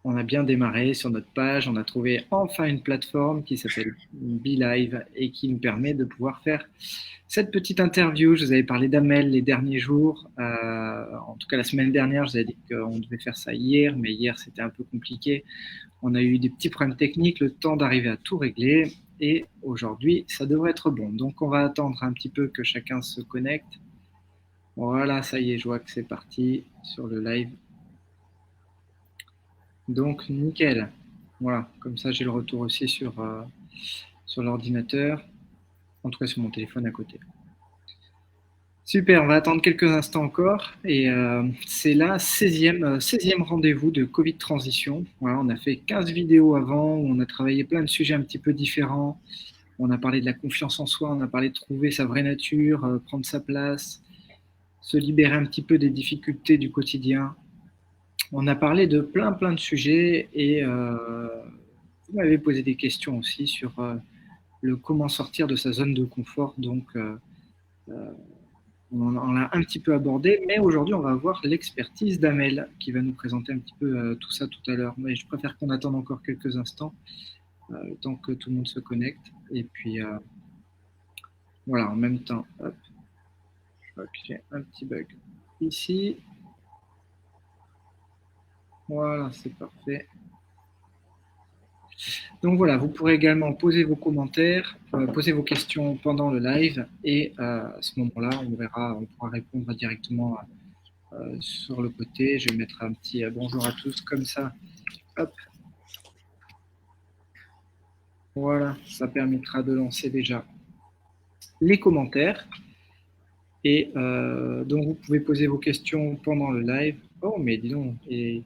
On a bien démarré sur notre page, on a trouvé enfin une plateforme qui s'appelle BeLive et qui nous permet de pouvoir faire cette petite interview. Je vous avais parlé d'Amel les derniers jours, en tout cas la semaine dernière, je vous avais dit qu'on devait faire ça hier, mais hier c'était un peu compliqué. On a eu des petits problèmes techniques, le temps d'arriver à tout régler et aujourd'hui ça devrait être bon. Donc on va attendre un petit peu que chacun se connecte. Voilà, ça y est, je vois que c'est parti sur le live. Donc, nickel. Voilà, comme ça j'ai le retour aussi sur l'ordinateur, en tout cas sur mon téléphone à côté. Super, on va attendre quelques instants encore. Et c'est la 16e rendez-vous de Covid Transition. Voilà, on a fait 15 vidéos avant, où on a travaillé plein de sujets un petit peu différents. On a parlé de la confiance en soi, on a parlé de trouver sa vraie nature, prendre sa place, se libérer un petit peu des difficultés du quotidien. On a parlé de plein de sujets et vous m'avez posé des questions aussi sur le comment sortir de sa zone de confort. Donc, on l'a un petit peu abordé, mais aujourd'hui, on va avoir l'expertise d'Amel qui va nous présenter un petit peu tout ça tout à l'heure. Mais je préfère qu'on attende encore quelques instants, le temps que tout le monde se connecte. Et puis, voilà, en même temps, hop, je vois que j'ai un petit bug ici. Voilà, c'est parfait. Donc voilà, vous pourrez également poser vos commentaires, poser vos questions pendant le live et à ce moment-là, on pourra répondre directement sur le côté. Je vais mettre un petit bonjour à tous comme ça. Hop. Voilà, ça permettra de lancer déjà les commentaires. Et donc vous pouvez poser vos questions pendant le live. Oh, mais dis donc, il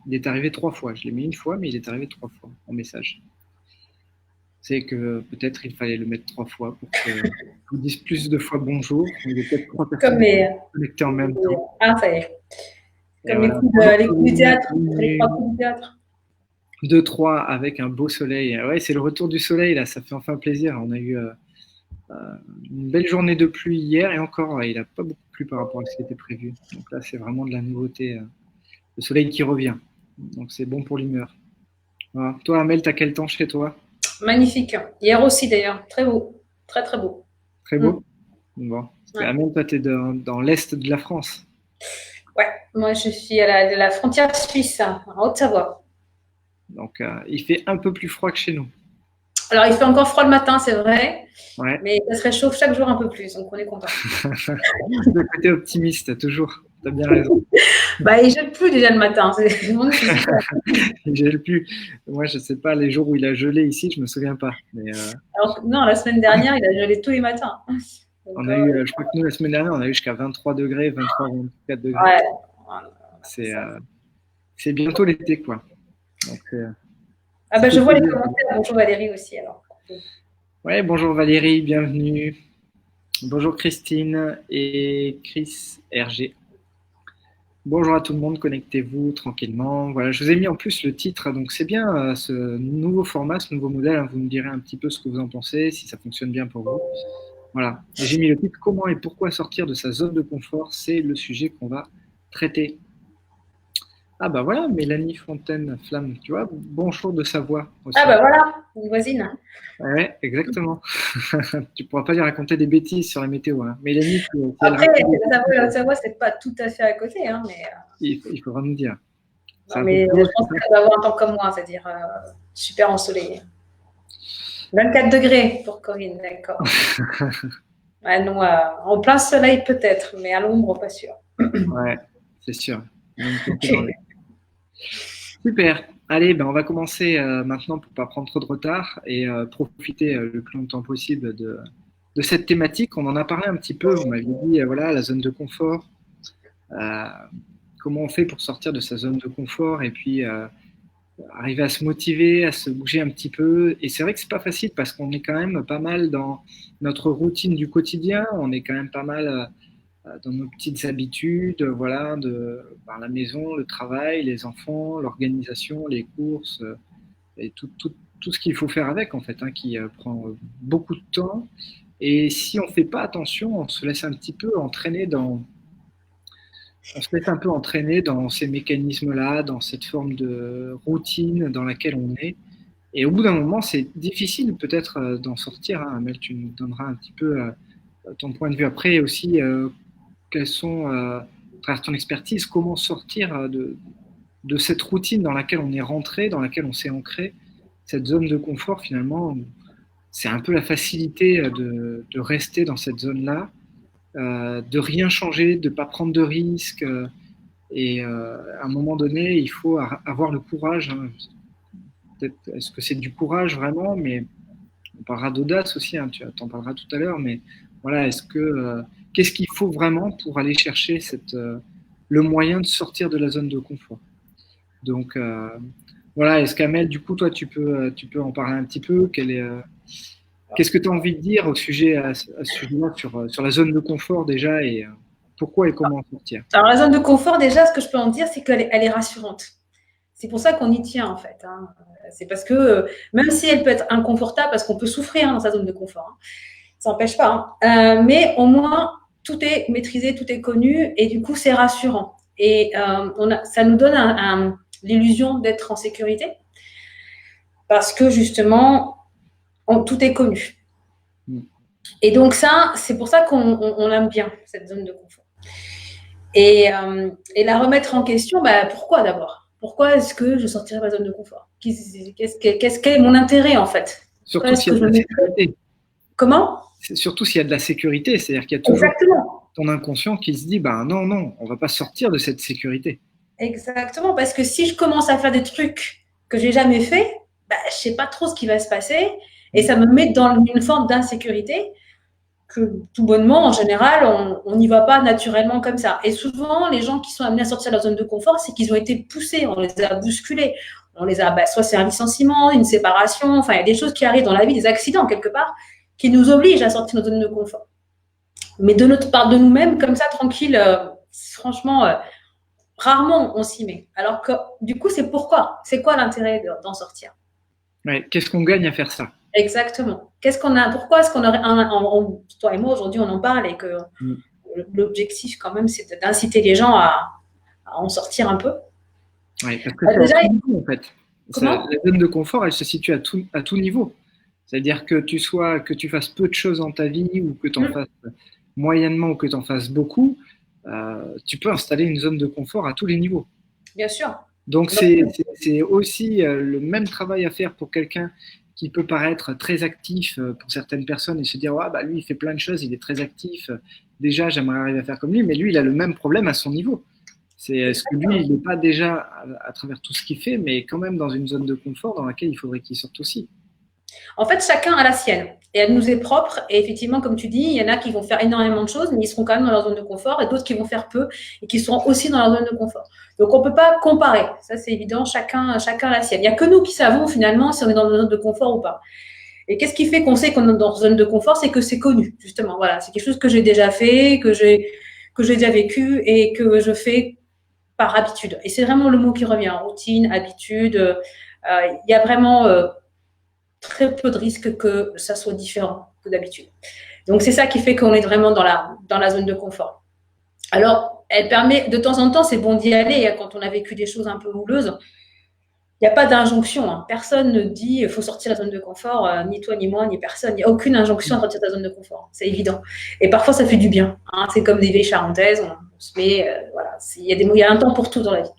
est arrivé 3 fois. Je l'ai mis une fois, mais il est arrivé 3 fois en message. C'est que peut-être il fallait le mettre 3 fois pour que je vous dise plus de fois bonjour. Il y a peut-être 3 Comme personnes les... connectées en même temps. Ah, ça y est. Et Comme voilà. les coups du théâtre. Les 3 coups du théâtre. 2-3 avec un beau soleil. Ouais, c'est le retour du soleil là, ça fait enfin plaisir. On a eu une belle journée de pluie hier et encore, il n'a pas beaucoup plu par rapport à ce qui était prévu. Donc là, c'est vraiment de la nouveauté. Le soleil qui revient. Donc c'est bon pour l'humeur. Voilà. Toi, Amel, t'as quel temps chez toi? Magnifique. Hier aussi, d'ailleurs. Très beau. Très, très beau. Très Mm. beau. Bon. Ouais. Amel, toi, t'es dans l'est de la France. Ouais. Moi, je suis à la frontière suisse, en Haute-Savoie. Donc il fait un peu plus froid que chez nous. Alors, il fait encore froid le matin, c'est vrai, Ouais. mais ça se réchauffe chaque jour un peu plus, donc on est content. Le côté optimiste, toujours. T'as bien raison. Bah, il gèle plus déjà le matin. Il gèle plus. Moi, je sais pas, les jours où il a gelé ici, je me souviens pas. Mais Alors, non, la semaine dernière, il a gelé tous les matins. Donc, on a eu, je crois que nous, la semaine dernière, on a eu jusqu'à 23 degrés, 23, 24 degrés. ouais. C'est bientôt l'été, quoi. Donc, Ah ça bah, fait je vois les plaisir. commentaires. Bonjour Valérie aussi, alors. Ouais, bonjour Valérie, bienvenue. Bonjour Christine et Chris RG. Bonjour à tout le monde, connectez-vous tranquillement. Voilà, je vous ai mis en plus le titre, donc c'est bien ce nouveau format, ce nouveau modèle. Hein, vous me direz un petit peu ce que vous en pensez, si ça fonctionne bien pour vous. Voilà, et j'ai mis le titre Comment et pourquoi sortir de sa zone de confort, c'est le sujet qu'on va traiter. Ah bah voilà, Mélanie Fontaine-Flamme, tu vois, bonjour de Savoie Ah aussi. bah voilà, une voisine. Ouais, exactement. Tu pourras pas lui raconter des bêtises sur la météo. Hein. Mélanie, si elle Après, raconte des la Savoie et bêtises, Haute-Savoie, c'est pas tout à fait à côté, hein, mais, il faudra nous dire. C'est non, un peu mais plus je haut, pense c'est ça? qu'elle va avoir un temps comme moi, c'est-à-dire super ensoleillé. 24 degrés pour Corinne, d'accord. Ouais, non, en plein soleil peut-être, mais à l'ombre, pas sûr. Ouais, c'est sûr. Même quand t'es dans les... Super. Allez, ben on va commencer maintenant pour pas prendre trop de retard et profiter le plus longtemps possible de cette thématique. On en a parlé un petit peu. Vous m'aviez dit, voilà, la zone de confort. Euh, comment on fait pour sortir de sa zone de confort et puis arriver à se motiver, à se bouger un petit peu. Et c'est vrai que c'est pas facile parce qu'on est quand même pas mal dans notre routine du quotidien. On est quand même pas mal dans nos petites habitudes, voilà, par la maison, le travail, les enfants, l'organisation, les courses et tout ce qu'il faut faire avec en fait, hein, qui prend beaucoup de temps. Et si on ne fait pas attention, on se laisse un petit peu entraîner on se laisse un peu entraîner dans ces mécanismes-là, dans cette forme de routine dans laquelle on est. Et au bout d'un moment, c'est difficile peut-être d'en sortir. Hein. Amel, tu nous donneras un petit peu ton point de vue après aussi. Quelles sont, à travers ton expertise, comment sortir de cette routine dans laquelle on est rentré, dans laquelle on s'est ancré, cette zone de confort finalement. C'est un peu la facilité de rester dans cette zone-là, de rien changer, de ne pas prendre de risques. À un moment donné, il faut avoir le courage. Hein. Est-ce que c'est du courage vraiment? Mais on parlera d'audace aussi, hein, tu en parleras tout à l'heure. Mais voilà, qu'est-ce qu'il faut vraiment pour aller chercher le moyen de sortir de la zone de confort? Donc voilà, est-ce qu'Amel, du coup, toi, tu peux en parler un petit peu? Qu'est-ce que tu as envie de dire au sujet à ce sujet-là sur la zone de confort déjà et pourquoi et comment en sortir? Alors, la zone de confort, déjà, ce que je peux en dire, c'est qu'elle est rassurante. C'est pour ça qu'on y tient, en fait. Hein. C'est parce que, même si elle peut être inconfortable, parce qu'on peut souffrir dans sa zone de confort, hein, ça n'empêche pas. Hein. Mais au moins, tout est maîtrisé, tout est connu, et du coup, c'est rassurant. Et ça nous donne l'illusion d'être en sécurité, parce que justement, tout est connu. Et donc ça, c'est pour ça qu'on aime bien, cette zone de confort. Et la remettre en question, pourquoi d'abord? Pourquoi est-ce que je sortirais de ma zone de confort? Quel est mon intérêt en fait? Surtout s'il y a de la sécurité. Comment? Surtout s'il y a de la sécurité, c'est-à-dire qu'il y a toujours ton inconscient qui se dit non, on ne va pas sortir de cette sécurité. Exactement, parce que si je commence à faire des trucs que j'ai jamais fait, je ne sais pas trop ce qui va se passer et ça me met dans une forme d'insécurité que tout bonnement, en général, on n'y va pas naturellement comme ça. Et souvent, les gens qui sont amenés à sortir de leur zone de confort, c'est qu'ils ont été poussés, on les a bousculés, on les a, soit c'est un licenciement, une séparation, enfin, il y a des choses qui arrivent dans la vie, des accidents quelque part, qui nous obligent à sortir de notre zone de confort. Mais de notre part, de nous-mêmes, comme ça, tranquille, franchement, rarement on s'y met. Alors que, du coup, c'est pourquoi? C'est quoi l'intérêt d'en sortir? Ouais, qu'est-ce qu'on gagne à faire ça? Exactement. Pourquoi est-ce qu'on aurait toi et moi aujourd'hui on en parle et que l'objectif quand même c'est d'inciter les gens à en sortir un peu. Oui, parce que déjà, niveau, en fait. La zone de confort, elle se situe à tout niveau. C'est-à-dire que tu fasses peu de choses dans ta vie ou que tu en fasses moyennement ou que tu en fasses beaucoup, tu peux installer une zone de confort à tous les niveaux. Bien sûr. Donc c'est aussi le même travail à faire pour quelqu'un qui peut paraître très actif pour certaines personnes et se dire lui il fait plein de choses, il est très actif, déjà j'aimerais arriver à faire comme lui, mais lui il a le même problème à son niveau. Est-ce que lui il n'est pas déjà à travers tout ce qu'il fait, mais quand même dans une zone de confort dans laquelle il faudrait qu'il sorte aussi? En fait, chacun a la sienne et elle nous est propre. Et effectivement, comme tu dis, il y en a qui vont faire énormément de choses, mais ils seront quand même dans leur zone de confort, et d'autres qui vont faire peu et qui seront aussi dans leur zone de confort. Donc, on ne peut pas comparer. Ça, c'est évident. Chacun a la sienne. Il n'y a que nous qui savons finalement si on est dans notre zone de confort ou pas. Et qu'est-ce qui fait qu'on sait qu'on est dans une zone de confort? C'est que c'est connu, justement. Voilà, c'est quelque chose que j'ai déjà fait, que j'ai déjà vécu et que je fais par habitude. Et c'est vraiment le mot qui revient, routine, habitude. Il y a vraiment très peu de risques que ça soit différent que d'habitude. Donc, c'est ça qui fait qu'on est vraiment dans la zone de confort. Alors, elle permet, de temps en temps, c'est bon d'y aller quand on a vécu des choses un peu houleuses. Il n'y a pas d'injonction. Hein. Personne ne dit il faut sortir de la zone de confort, ni toi, ni moi, ni personne. Il n'y a aucune injonction à sortir de la zone de confort. C'est évident. Et parfois, ça fait du bien. Hein. C'est comme des vieilles charentaises. On se met, voilà. Il y a un temps pour tout dans la vie.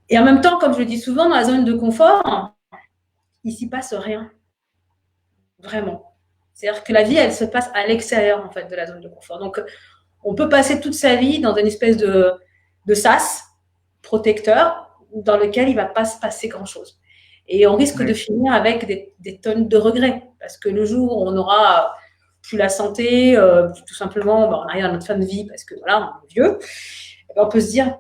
Et en même temps, comme je le dis souvent, dans la zone de confort, il ne s'y passe rien. Vraiment. C'est-à-dire que la vie, elle se passe à l'extérieur, en fait, de la zone de confort. Donc, on peut passer toute sa vie dans une espèce de sas protecteur dans lequel il ne va pas se passer grand-chose. Et on risque de finir avec des tonnes de regrets. Parce que le jour où on n'aura plus la santé, tout simplement, on arrive à notre fin de vie parce que voilà, on est vieux, on peut se dire,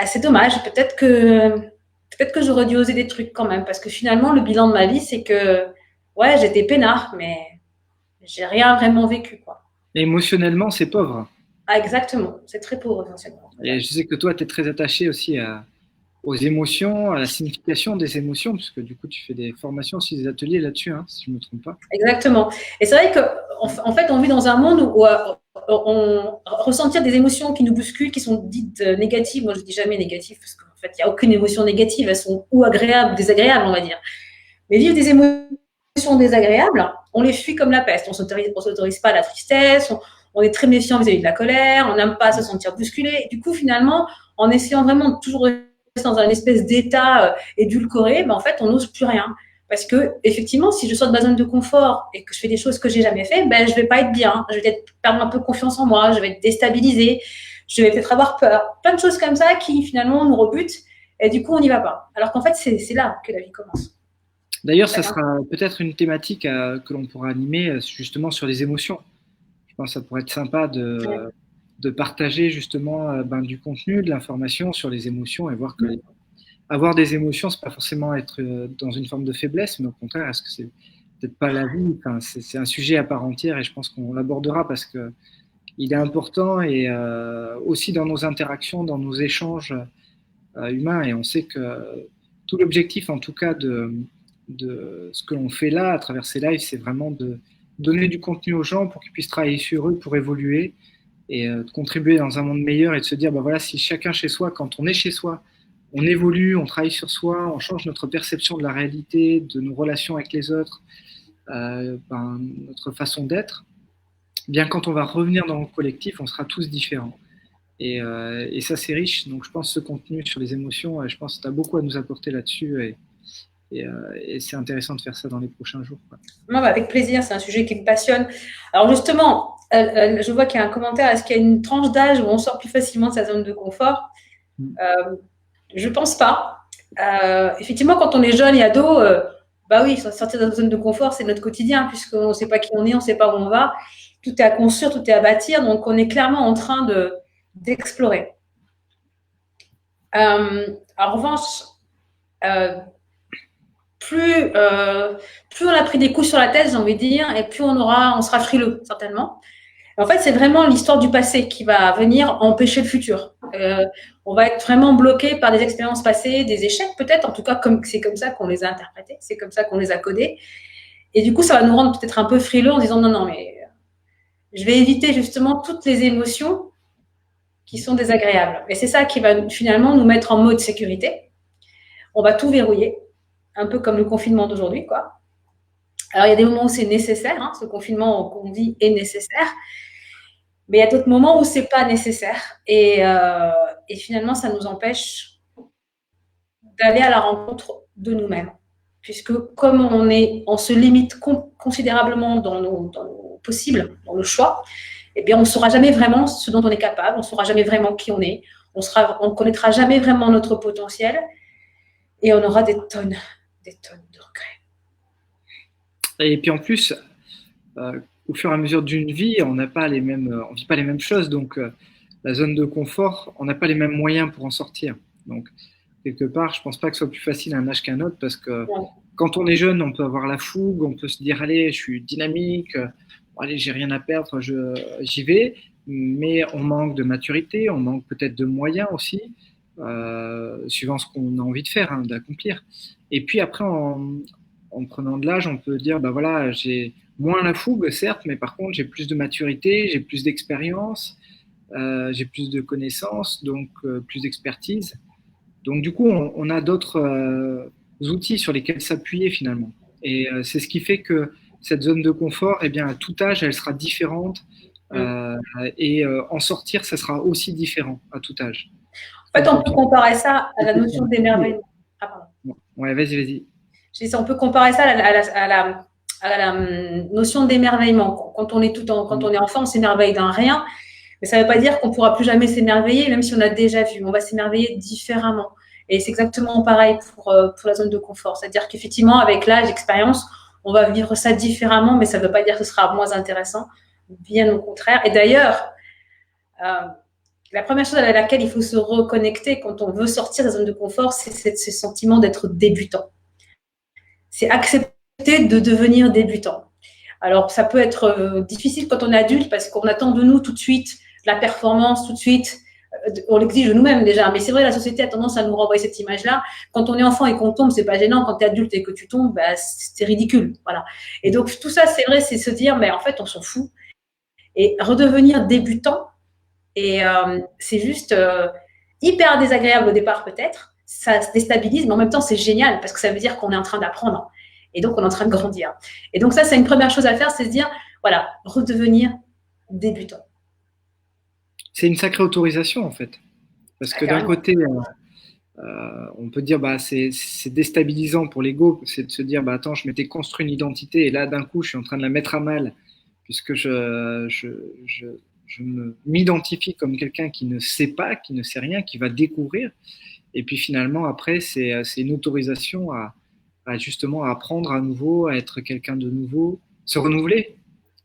c'est dommage, peut-être que j'aurais dû oser des trucs quand même. Parce que finalement, le bilan de ma vie, c'est que ouais, j'étais peinard, mais j'ai rien vraiment vécu, quoi. Et émotionnellement, c'est pauvre. Ah, exactement. C'est très pauvre, émotionnellement. Et je sais que toi, tu es très attaché aussi aux émotions, à la signification des émotions, puisque du coup, tu fais des formations aussi, des ateliers là-dessus, hein, si je ne me trompe pas. Exactement. Et c'est vrai qu'en fait, on vit dans un monde où ressentir des émotions qui nous bousculent, qui sont dites négatives. Moi, je dis jamais négatives parce qu'en fait, il n'y a aucune émotion négative. Elles sont ou agréables ou désagréables, on va dire. Mais vivre des émotions désagréables, on les fuit comme la peste. On s'autorise pas la tristesse, on est très méfiant vis-à-vis de la colère, on n'aime pas se sentir bousculé. Et du coup, finalement, en essayant vraiment de toujours rester dans un espèce d'état édulcoré, en fait, on n'ose plus rien. Parce que, effectivement, si je sors de ma zone de confort et que je fais des choses que j'ai jamais fait, je vais pas être bien. Je vais peut-être perdre un peu confiance en moi, je vais être déstabilisée, je vais peut-être avoir peur. Plein de choses comme ça qui, finalement, nous rebutent. Et du coup, on n'y va pas. Alors qu'en fait, c'est là que la vie commence. D'ailleurs, ça sera peut-être une thématique que l'on pourra animer justement sur les émotions. Je pense que ça pourrait être sympa de partager justement du contenu, de l'information sur les émotions et voir que avoir des émotions, c'est pas forcément être dans une forme de faiblesse, mais au contraire, est-ce que c'est peut-être pas la vie? Enfin, c'est un sujet à part entière et je pense qu'on l'abordera parce que il est important et aussi dans nos interactions, dans nos échanges humains. Et on sait que tout l'objectif, en tout cas, de ce que l'on fait là à travers ces lives, c'est vraiment de donner du contenu aux gens pour qu'ils puissent travailler sur eux, pour évoluer et de contribuer dans un monde meilleur et de se dire, voilà, si chacun chez soi, quand on est chez soi, on évolue, on travaille sur soi, on change notre perception de la réalité, de nos relations avec les autres, notre façon d'être, bien quand on va revenir dans le collectif, on sera tous différents. Et ça, c'est riche. Donc, je pense que ce contenu sur les émotions, je pense que tu as beaucoup à nous apporter là-dessus. Et c'est intéressant de faire ça dans les prochains jours. Avec plaisir, c'est un sujet qui me passionne. Alors justement, je vois qu'il y a un commentaire, est-ce qu'il y a une tranche d'âge où on sort plus facilement de sa zone de confort? Je pense pas. Effectivement, quand on est jeune et ado, oui, sortir de notre zone de confort, c'est notre quotidien, puisqu'on ne sait pas qui on est, on ne sait pas où on va. Tout est à construire, tout est à bâtir, donc on est clairement en train d'explorer. En revanche, plus on a pris des coups sur la tête, j'ai envie de dire, et plus on sera frileux, certainement. En fait, c'est vraiment l'histoire du passé qui va venir empêcher le futur. On va être vraiment bloqué par des expériences passées, des échecs peut-être, en tout cas, c'est comme ça qu'on les a interprétés, c'est comme ça qu'on les a codés. Et du coup, ça va nous rendre peut-être un peu frileux en disant non, mais je vais éviter justement toutes les émotions qui sont désagréables. Et c'est ça qui va finalement nous mettre en mode sécurité. On va tout verrouiller, un peu comme le confinement d'aujourd'hui, quoi. Alors, il y a des moments où c'est nécessaire, ce confinement qu'on vit est nécessaire, mais il y a d'autres moments où c'est pas nécessaire. Et finalement, ça nous empêche d'aller à la rencontre de nous-mêmes. Puisque comme on se limite considérablement dans nos possibles, dans le choix, on ne saura jamais vraiment ce dont on est capable, on ne saura jamais vraiment qui on est, on ne connaîtra jamais vraiment notre potentiel et on aura des tonnes de regrets. Et puis en plus, au fur et à mesure d'une vie, on vit pas les mêmes choses, donc la zone de confort, on n'a pas les mêmes moyens pour en sortir. Donc quelque part, je pense pas que ce soit plus facile à un âge qu'à un autre parce que quand on est jeune, on peut avoir la fougue, on peut se dire allez, je suis dynamique, allez, j'ai rien à perdre, j'y vais, mais on manque de maturité, on manque peut-être de moyens aussi, suivant ce qu'on a envie de faire, d'accomplir. Et puis après, en prenant de l'âge, on peut dire, voilà, j'ai moins la fougue, certes, mais par contre, j'ai plus de maturité, j'ai plus d'expérience, j'ai plus de connaissances, donc plus d'expertise. Donc du coup, on a d'autres outils sur lesquels s'appuyer finalement. Et c'est ce qui fait que cette zone de confort, à tout âge, elle sera différente. Et en sortir, ça sera aussi différent à tout âge. En fait, on peut comparer ça à la notion d'émerveillement. Ah, pardon. Ouais, vas-y. On peut comparer ça à la notion d'émerveillement. Quand on est enfant, on s'émerveille d'un rien, mais ça ne veut pas dire qu'on ne pourra plus jamais s'émerveiller, même si on a déjà vu. On va s'émerveiller différemment. Et c'est exactement pareil pour la zone de confort. C'est-à-dire qu'effectivement, avec l'âge, l'expérience, on va vivre ça différemment, mais ça ne veut pas dire que ce sera moins intéressant, bien au contraire. Et d'ailleurs, la première chose à laquelle il faut se reconnecter quand on veut sortir de la zone de confort, c'est ce sentiment d'être débutant. C'est accepter de devenir débutant. Alors, ça peut être difficile quand on est adulte parce qu'on attend de nous tout de suite la performance, tout de suite, on l'exige de nous-mêmes déjà. Mais c'est vrai, la société a tendance à nous renvoyer cette image-là. Quand on est enfant et qu'on tombe, c'est pas gênant. Quand tu es adulte et que tu tombes, c'est ridicule. Voilà. Et donc, tout ça, c'est vrai, c'est se dire, mais en fait, on s'en fout. Et redevenir débutant, et c'est juste hyper désagréable au départ peut-être, ça se déstabilise, mais en même temps c'est génial parce que ça veut dire qu'on est en train d'apprendre et donc on est en train de grandir. Et donc ça, c'est une première chose à faire, c'est se dire, voilà, redevenir débutant. C'est une sacrée autorisation en fait. Parce que d'un côté, on peut dire bah c'est déstabilisant pour l'ego, c'est de se dire bah attends, je m'étais construit une identité et là d'un coup je suis en train de la mettre à mal puisque je m'identifie comme quelqu'un qui ne sait pas, qui ne sait rien, qui va découvrir. Et puis finalement après c'est une autorisation à justement apprendre à nouveau, à être quelqu'un de nouveau, se renouveler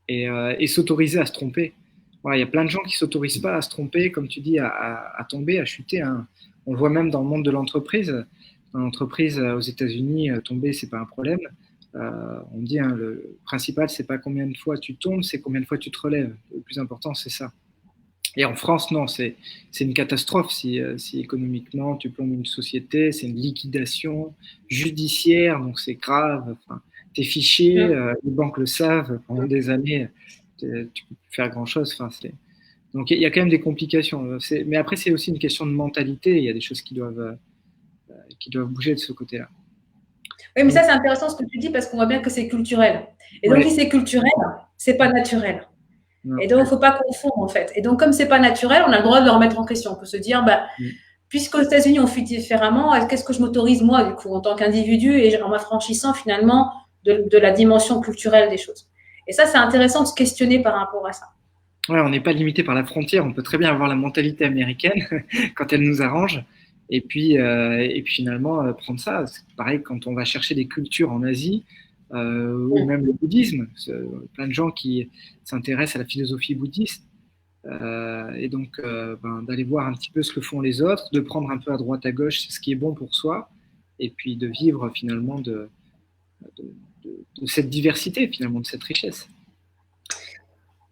et s'autoriser à se tromper. Voilà, il y a plein de gens qui ne s'autorisent pas à se tromper, comme tu dis, à tomber, à chuter. Hein. On le voit même dans le monde de l'entreprise. Dans l'entreprise aux États-Unis, tomber, c'est pas un problème. On dit hein, le principal, c'est pas combien de fois tu tombes, c'est combien de fois tu te relèves. Le plus important, c'est ça. Et en France, non, c'est une catastrophe si économiquement tu plombes une société, c'est une liquidation judiciaire, donc c'est grave. Enfin, tes fichiers, les banques le savent, pendant des années, tu peux faire grand-chose. Enfin, donc il y a quand même des complications. Mais après, c'est aussi une question de mentalité, il y a des choses qui doivent bouger de ce côté-là. Oui, mais ça, c'est intéressant ce que tu dis parce qu'on voit bien que c'est culturel. Et donc, si c'est culturel, c'est pas naturel. Et donc, il ne faut pas confondre, en fait. Et donc, comme c'est pas naturel, on a le droit de le remettre en question. On peut se dire, bah, puisqu'aux États-Unis, on fait différemment, qu'est-ce que je m'autorise, moi, du coup, en tant qu'individu, et en m'affranchissant, finalement, de la dimension culturelle des choses. Et ça, c'est intéressant de se questionner par rapport à ça. Ouais, on n'est pas limité par la frontière. On peut très bien avoir la mentalité américaine quand elle nous arrange. Et puis finalement, prendre ça. C'est pareil quand on va chercher des cultures en Asie, ou même le bouddhisme. Plein de gens qui s'intéressent à la philosophie bouddhiste. Et donc, d'aller voir un petit peu ce que font les autres, de prendre un peu à droite à gauche ce qui est bon pour soi, et puis de vivre finalement de cette diversité, finalement, de cette richesse.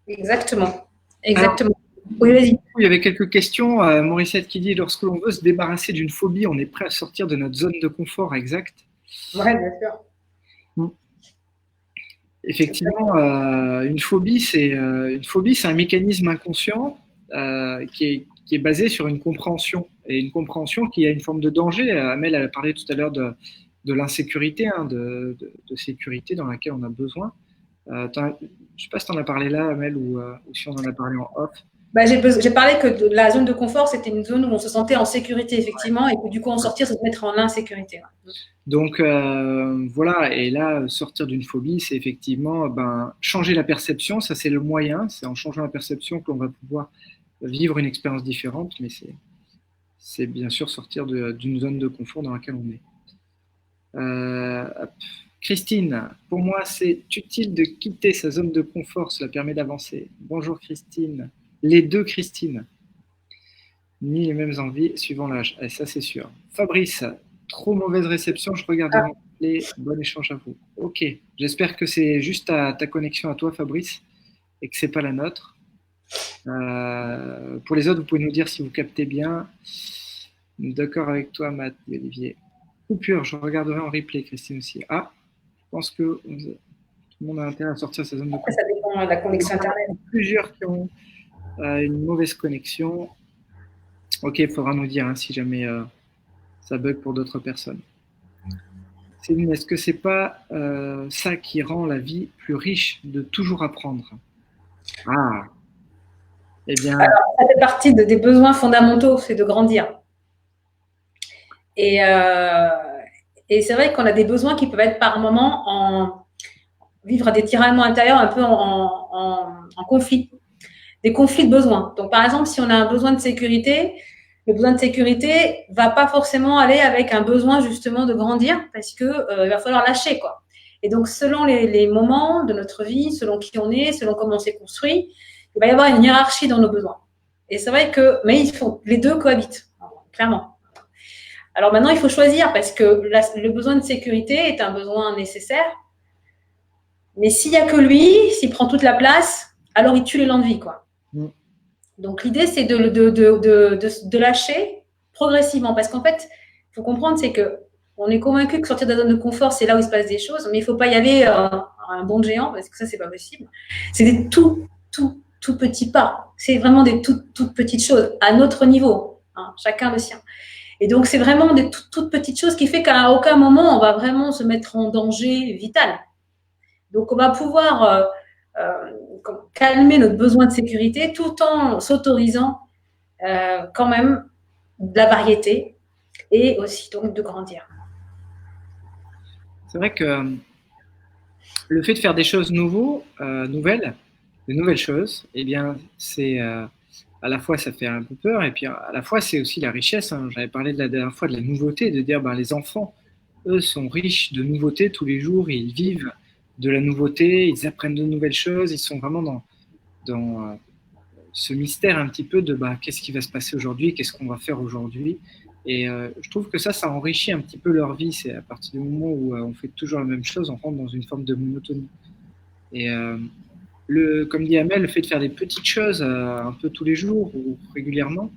Exactement. Exactement. Alors, oui, vas-y. Il y avait quelques questions. Morissette qui dit, lorsque l'on veut se débarrasser d'une phobie, on est prêt à sortir de notre zone de confort, exact? Oui, bien sûr. Effectivement, une phobie, c'est un mécanisme inconscient qui est basé sur une compréhension, et une compréhension qui a une forme de danger. Amel a parlé tout à l'heure de l'insécurité, hein, de sécurité dans laquelle on a besoin. Je ne sais pas si tu en as parlé là, Amel, ou si on en a parlé en off. Bah, j'ai parlé que la zone de confort, c'était une zone où on se sentait en sécurité, effectivement, et que du coup, en sortir, c'est se mettre en insécurité. Donc, voilà, et là, sortir d'une phobie, c'est effectivement changer la perception, ça c'est le moyen, c'est en changeant la perception que l'on va pouvoir vivre une expérience différente, mais c'est bien sûr sortir d'une zone de confort dans laquelle on est. Christine, pour moi, c'est utile de quitter sa zone de confort, cela permet d'avancer. Bonjour Christine. Les deux Christine. Ni les mêmes envies suivant l'âge. Et ça, c'est sûr. Fabrice, trop mauvaise réception, je regarderai les bon échange à vous. Ok, j'espère que c'est juste ta connexion à toi, Fabrice, et que c'est pas la nôtre. Pour les autres, vous pouvez nous dire si vous captez bien. D'accord avec toi, Matt et Olivier. Coupure, je regarderai en replay, Christine aussi. Ah, je pense que tout le monde a intérêt à sortir sa zone de confort. Ça dépend de la connexion Internet. Plusieurs qui ont une mauvaise connexion. Ok, il faudra nous dire hein, si jamais ça bug pour d'autres personnes. Céline, est-ce que c'est pas ça qui rend la vie plus riche, de toujours apprendre? Ah, eh bien. Alors, ça fait partie des besoins fondamentaux, c'est de grandir. Et c'est vrai qu'on a des besoins qui peuvent être par moments vivre des tiraillements intérieurs un peu en conflit, des conflits de besoins. Donc, par exemple, si on a un besoin de sécurité, le besoin de sécurité va pas forcément aller avec un besoin justement de grandir parce que il va falloir lâcher quoi. Et donc, selon les moments de notre vie, selon qui on est, selon comment on s'est construit, il va y avoir une hiérarchie dans nos besoins. Et c'est vrai que, mais les deux cohabitent, clairement. Alors maintenant, il faut choisir parce que le besoin de sécurité est un besoin nécessaire. Mais s'il n'y a que lui, s'il prend toute la place, alors il tue l'élan de vie, quoi. Donc l'idée, c'est de lâcher progressivement. Parce qu'en fait, il faut comprendre, c'est qu'on est convaincu que sortir de la zone de confort, c'est là où il se passe des choses, mais il ne faut pas y aller un bond de géant, parce que ça, c'est pas possible. C'est de tout tout petits pas. C'est vraiment des toutes petites choses à notre niveau, hein, chacun le sien. Et donc, c'est vraiment des toutes petites choses qui fait qu'à aucun moment, on va vraiment se mettre en danger vital. Donc, on va pouvoir calmer notre besoin de sécurité tout en s'autorisant quand même de la variété et aussi donc de grandir. C'est vrai que le fait de faire des choses nouvelles, de nouvelles choses, eh bien, c'est à la fois ça fait un peu peur et puis à la fois c'est aussi la richesse. Hein. J'avais parlé de la dernière fois de la nouveauté, de dire ben, les enfants, eux, sont riches de nouveautés tous les jours, ils vivent de la nouveauté, ils apprennent de nouvelles choses, ils sont vraiment dans ce mystère un petit peu de bah, qu'est-ce qui va se passer aujourd'hui, qu'est-ce qu'on va faire aujourd'hui. Et je trouve que ça enrichit un petit peu leur vie. C'est à partir du moment où on fait toujours la même chose, on rentre dans une forme de monotonie. Et comme dit Amel, le fait de faire des petites choses un peu tous les jours ou régulièrement,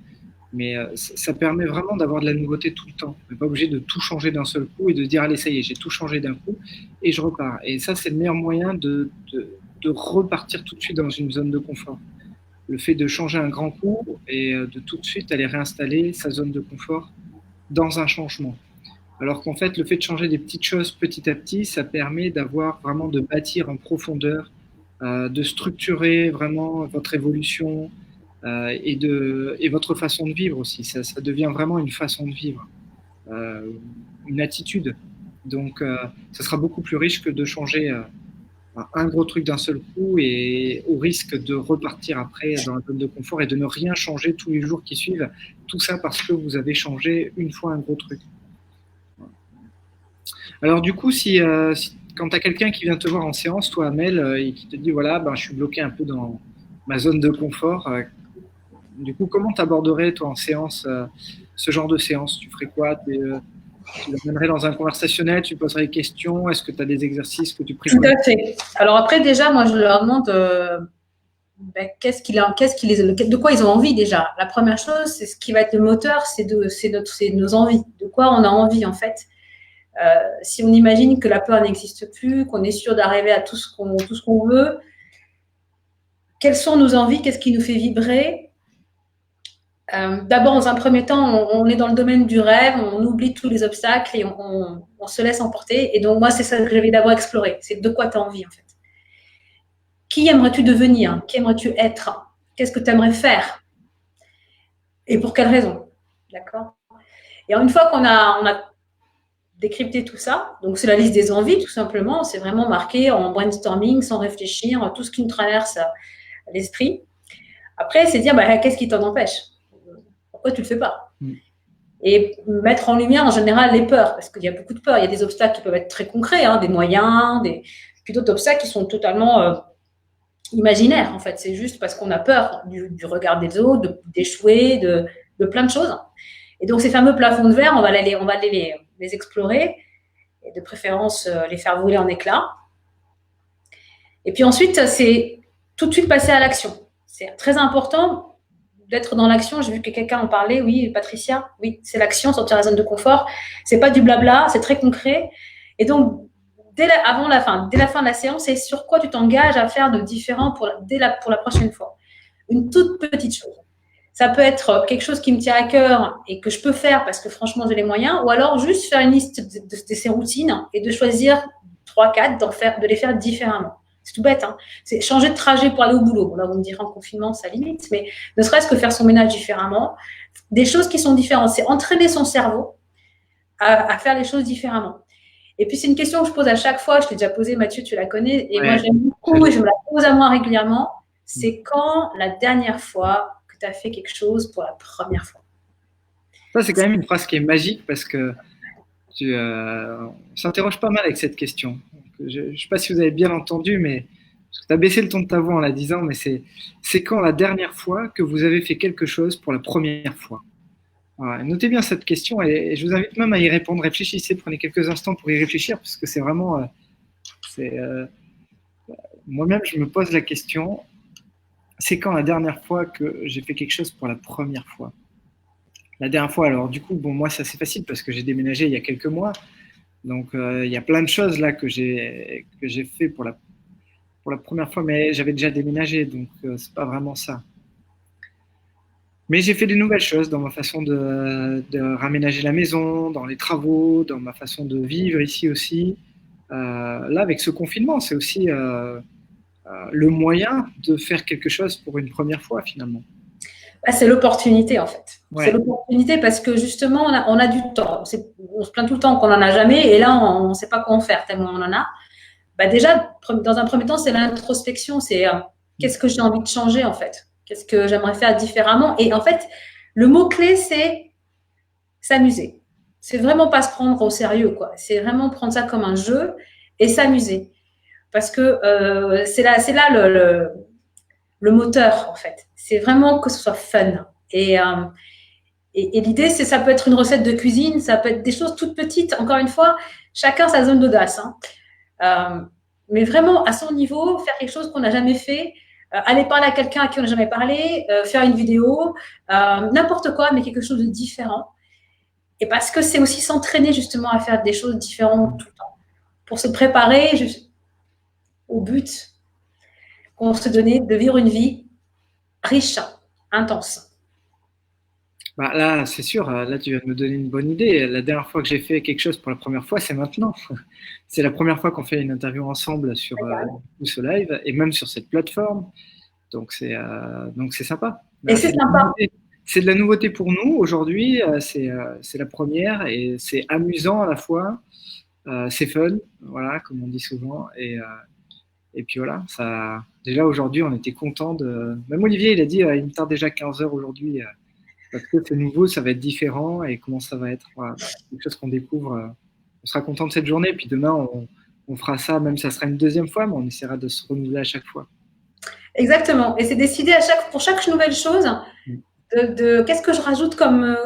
mais ça permet vraiment d'avoir de la nouveauté tout le temps. On n'est pas obligé de tout changer d'un seul coup et de dire allez, ça y est, j'ai tout changé d'un coup et je repars. Et ça, c'est le meilleur moyen de repartir tout de suite dans une zone de confort. Le fait de changer un grand coup et de tout de suite aller réinstaller sa zone de confort dans un changement. Alors qu'en fait, le fait de changer des petites choses petit à petit, ça permet d'avoir vraiment de bâtir en profondeur, de structurer vraiment votre évolution et votre façon de vivre aussi. Ça devient vraiment une façon de vivre, une attitude. Donc, ça sera beaucoup plus riche que de changer un gros truc d'un seul coup et au risque de repartir après dans la zone de confort et de ne rien changer tous les jours qui suivent. Tout ça parce que vous avez changé une fois un gros truc. Alors du coup, quand tu as quelqu'un qui vient te voir en séance, toi Amel, et qui te dit voilà, ben, je suis bloqué un peu dans ma zone de confort, du coup, comment tu aborderais toi en séance ce genre de séance? Tu ferais quoi? Tu l'amènerais dans un conversationnel, tu poserais des questions, est-ce que tu as des exercices que tu Tout préconises? à fait. Alors après, déjà, moi, je leur demande ben, de quoi ils ont envie déjà. La première chose, c'est ce qui va être le moteur, c'est nos envies. De quoi on a envie en fait. Si on imagine que la peur n'existe plus, qu'on est sûr d'arriver à tout ce qu'on veut, quelles sont nos envies? Qu'est-ce qui nous fait vibrer? D'abord, dans un premier temps, on est dans le domaine du rêve, on oublie tous les obstacles et on se laisse emporter. Et donc, moi, c'est ça que je vais d'abord explorer. C'est de quoi tu as envie, en fait. Qui aimerais-tu devenir? Qui aimerais-tu être? Qu'est-ce que tu aimerais faire? Et pour quelle raison? D'accord? Et une fois qu'on a décrypté tout ça, donc c'est la liste des envies, tout simplement. C'est vraiment marqué en brainstorming, sans réfléchir, tout ce qui nous traverse l'esprit. Après, c'est dire, bah, qu'est-ce qui t'en empêche? Pourquoi tu ne le fais pas? Et mettre en lumière en général les peurs, parce qu'il y a beaucoup de peurs. Il y a des obstacles qui peuvent être très concrets, hein, des moyens, puis d'autres obstacles qui sont totalement imaginaires, en fait. C'est juste parce qu'on a peur du regard des autres, d'échouer, de plein de choses. Et donc, ces fameux plafonds de verre, on va les explorer, et de préférence les faire voler en éclats. Et puis ensuite, c'est tout de suite passer à l'action. C'est très important d'être dans l'action. J'ai vu que quelqu'un en parlait. Oui, Patricia. Oui, c'est l'action, sortir de la zone de confort. C'est pas du blabla, c'est très concret. Et donc, dès la fin de la séance, c'est sur quoi tu t'engages à faire de différent pour la prochaine fois. Une toute petite chose. Ça peut être quelque chose qui me tient à cœur et que je peux faire parce que franchement, j'ai les moyens. Ou alors juste faire une liste de ces routines et de choisir 3-4, de les faire différemment. C'est tout bête, hein. C'est changer de trajet pour aller au boulot. Bon, là, vous me direz en confinement, ça limite, mais ne serait-ce que faire son ménage différemment. Des choses qui sont différentes. C'est entraîner son cerveau à faire les choses différemment. Et puis, c'est une question que je pose à chaque fois. Je t'ai déjà posée, Mathieu, tu la connais. Et moi, j'aime beaucoup et je me la pose à moi régulièrement. C'est quand la dernière fois que tu as fait quelque chose pour la première fois? Ça, c'est quand même une phrase qui est magique parce que on s'interroge pas mal avec cette question. Je ne sais pas si vous avez bien entendu, mais tu as baissé le ton de ta voix en la disant, mais c'est quand la dernière fois que vous avez fait quelque chose pour la première fois? Voilà. Notez bien cette question et je vous invite même à y répondre. Réfléchissez, prenez quelques instants pour y réfléchir parce que c'est vraiment. Moi-même, je me pose la question, c'est quand la dernière fois que j'ai fait quelque chose pour la première fois? La dernière fois, alors du coup, bon, moi, c'est assez facile parce que j'ai déménagé il y a quelques mois. Donc, il y a plein de choses là que j'ai fait pour la première fois, mais j'avais déjà déménagé, donc c'est pas vraiment ça. Mais j'ai fait des nouvelles choses dans ma façon de raménager la maison, dans les travaux, dans ma façon de vivre ici aussi. Là, avec ce confinement, c'est aussi le moyen de faire quelque chose pour une première fois finalement. Bah, c'est l'opportunité en fait. C'est Ouais. l'opportunité parce que justement, on a du temps. On se plaint tout le temps qu'on n'en a jamais et là, on ne sait pas quoi en faire tellement on en a. Bah, déjà, dans un premier temps, c'est l'introspection. C'est qu'est-ce que j'ai envie de changer en fait? Qu'est-ce que j'aimerais faire différemment? Et en fait, le mot-clé, c'est s'amuser. C'est vraiment pas se prendre au sérieux, quoi. C'est vraiment prendre ça comme un jeu et s'amuser. Parce que c'est là le moteur, en fait. C'est vraiment que ce soit fun. Et l'idée, c'est ça peut être une recette de cuisine, ça peut être des choses toutes petites. Encore une fois, chacun sa zone d'audace. Hein. Mais vraiment, à son niveau, faire quelque chose qu'on n'a jamais fait, aller parler à quelqu'un à qui on n'a jamais parlé, faire une vidéo, n'importe quoi, mais quelque chose de différent. Et parce que c'est aussi s'entraîner justement à faire des choses différentes tout le temps, pour se préparer au but qu'on se donnait de vivre une vie riche, intense. Bah là, c'est sûr, là tu viens de me donner une bonne idée. La dernière fois que j'ai fait quelque chose pour la première fois, c'est maintenant. C'est la première fois qu'on fait une interview ensemble sur ce live et même sur cette plateforme. Donc c'est sympa. Et Bah, c'est sympa. C'est de la nouveauté pour nous aujourd'hui. C'est la première et c'est amusant à la fois. C'est fun, voilà, comme on dit souvent. Et puis voilà, ça. Déjà aujourd'hui, on était content de. Même Olivier, il a dit, il me tarde déjà 15 heures aujourd'hui. Parce que c'est nouveau, ça va être différent et comment ça va être. Voilà, c'est quelque chose qu'on découvre. On sera content de cette journée. Puis demain, on fera ça, même ça sera une deuxième fois, mais on essaiera de se renouveler à chaque fois. Exactement. Et c'est décider pour chaque nouvelle chose de qu'est-ce que je rajoute comme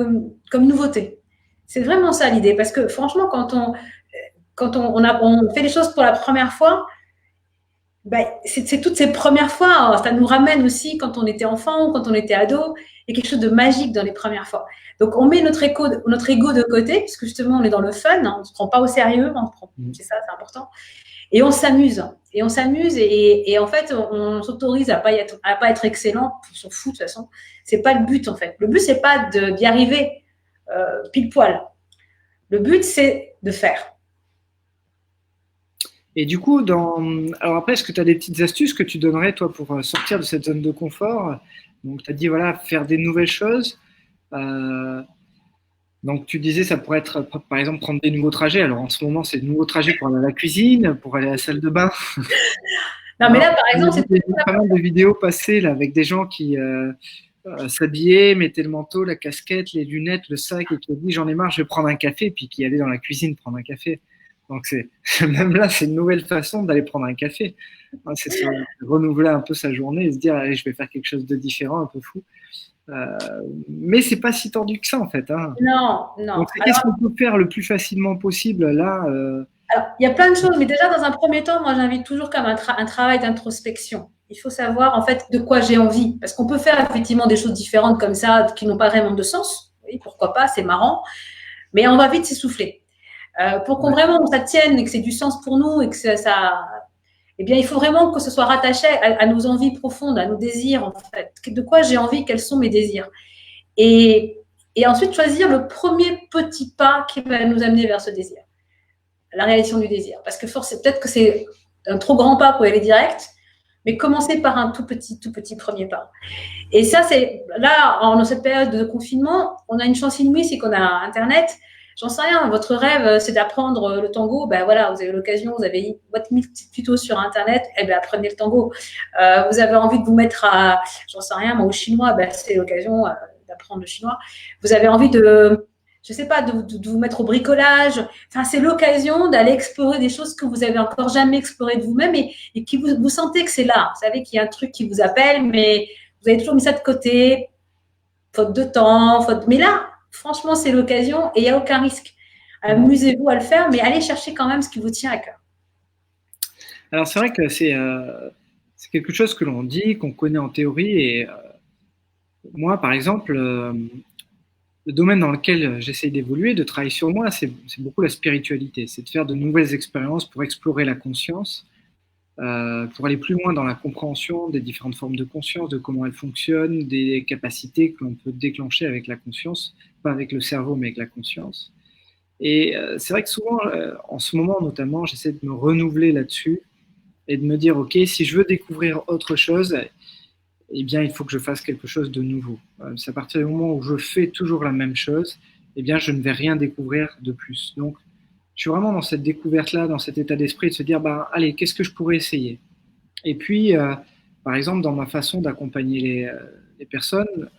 nouveauté. C'est vraiment ça l'idée. Parce que franchement, on fait les choses pour la première fois, ben, c'est toutes ces premières fois. Ça nous ramène aussi quand on était enfant ou quand on était ado. Il y a quelque chose de magique dans les premières fois. Donc, on met notre ego de côté, puisque justement, on est dans le fun. Hein, on ne se prend pas au sérieux. C'est ça, c'est important. Et on s'amuse. Et on s'amuse. Et en fait, on s'autorise à pas être excellent. On s'en fout de toute façon. C'est pas le but, en fait. Le but, c'est pas d'y arriver pile poil. Le but, c'est de faire. Et du coup, alors après, est-ce que tu as des petites astuces que tu donnerais, toi, pour sortir de cette zone de confort? Donc, tu as dit, voilà, faire des nouvelles choses. Donc, tu disais, ça pourrait être, par exemple, prendre des nouveaux trajets. Alors, en ce moment, c'est de nouveaux trajets pour aller à la cuisine, pour aller à la salle de bain. Non, mais là, par exemple, j'ai vu pas mal de vidéos passer là, avec des gens qui s'habillaient, mettaient le manteau, la casquette, les lunettes, le sac, et qui ont dit, j'en ai marre, je vais prendre un café, puis qui allaient dans la cuisine prendre un café. Donc, même là, c'est une nouvelle façon d'aller prendre un café. C'est renouveler un peu sa journée et se dire, allez, je vais faire quelque chose de différent, un peu fou. Mais c'est pas si tordu que ça, en fait. Hein. non, non. Donc, qu'est-ce qu'on peut faire le plus facilement possible là Alors, il y a plein de choses, mais déjà, dans un premier temps, moi, j'invite toujours comme un travail d'introspection. Il faut savoir, en fait, de quoi j'ai envie. Parce qu'on peut faire effectivement des choses différentes comme ça, qui n'ont pas vraiment de sens. Oui, pourquoi pas, c'est marrant. Mais on va vite s'essouffler. Pour qu'on vraiment ça tienne et que c'est du sens pour nous et que eh bien, il faut vraiment que ce soit rattaché à nos envies profondes, à nos désirs, en fait. De quoi j'ai envie, quels sont mes désirs. Et ensuite, choisir le premier petit pas qui va nous amener vers ce désir, la réalisation du désir. Parce que peut-être que c'est un trop grand pas pour y aller direct, mais commencer par un tout petit premier pas. Et ça, c'est là, dans cette période de confinement, on a une chance inouïe, c'est qu'on a Internet. J'en sais rien, votre rêve, c'est d'apprendre le tango. Ben voilà, vous avez l'occasion, vous avez 1000 tutos sur Internet, eh ben apprenez le tango. Vous avez envie de vous mettre à, j'en sais rien, moi, au chinois, ben c'est l'occasion d'apprendre le chinois. Vous avez envie je sais pas, de vous mettre au bricolage. Enfin, c'est l'occasion d'aller explorer des choses que vous avez encore jamais explorées de vous-même et qui vous sentez que c'est là. Vous savez qu'il y a un truc qui vous appelle, mais vous avez toujours mis ça de côté, faute de temps, mais là, franchement, c'est l'occasion et il n'y a aucun risque. Amusez-vous à le faire, mais allez chercher quand même ce qui vous tient à cœur. Alors, c'est vrai que c'est quelque chose que l'on dit, qu'on connaît en théorie. Et moi, par exemple, le domaine dans lequel j'essaye d'évoluer, de travailler sur moi, c'est beaucoup la spiritualité. C'est de faire de nouvelles expériences pour explorer la conscience. pour aller plus loin dans la compréhension des différentes formes de conscience, de comment elles fonctionnent, des capacités que l'on peut déclencher avec la conscience, pas avec le cerveau, mais avec la conscience. Et c'est vrai que souvent, en ce moment notamment, j'essaie de me renouveler là-dessus et de me dire, OK, si je veux découvrir autre chose, eh bien, il faut que je fasse quelque chose de nouveau. C'est à partir du moment où je fais toujours la même chose, eh bien, je ne vais rien découvrir de plus. Donc, je suis vraiment dans cette découverte-là, dans cet état d'esprit de se dire, bah, allez, qu'est-ce que je pourrais essayer? Et puis, par exemple, dans ma façon d'accompagner les personnes,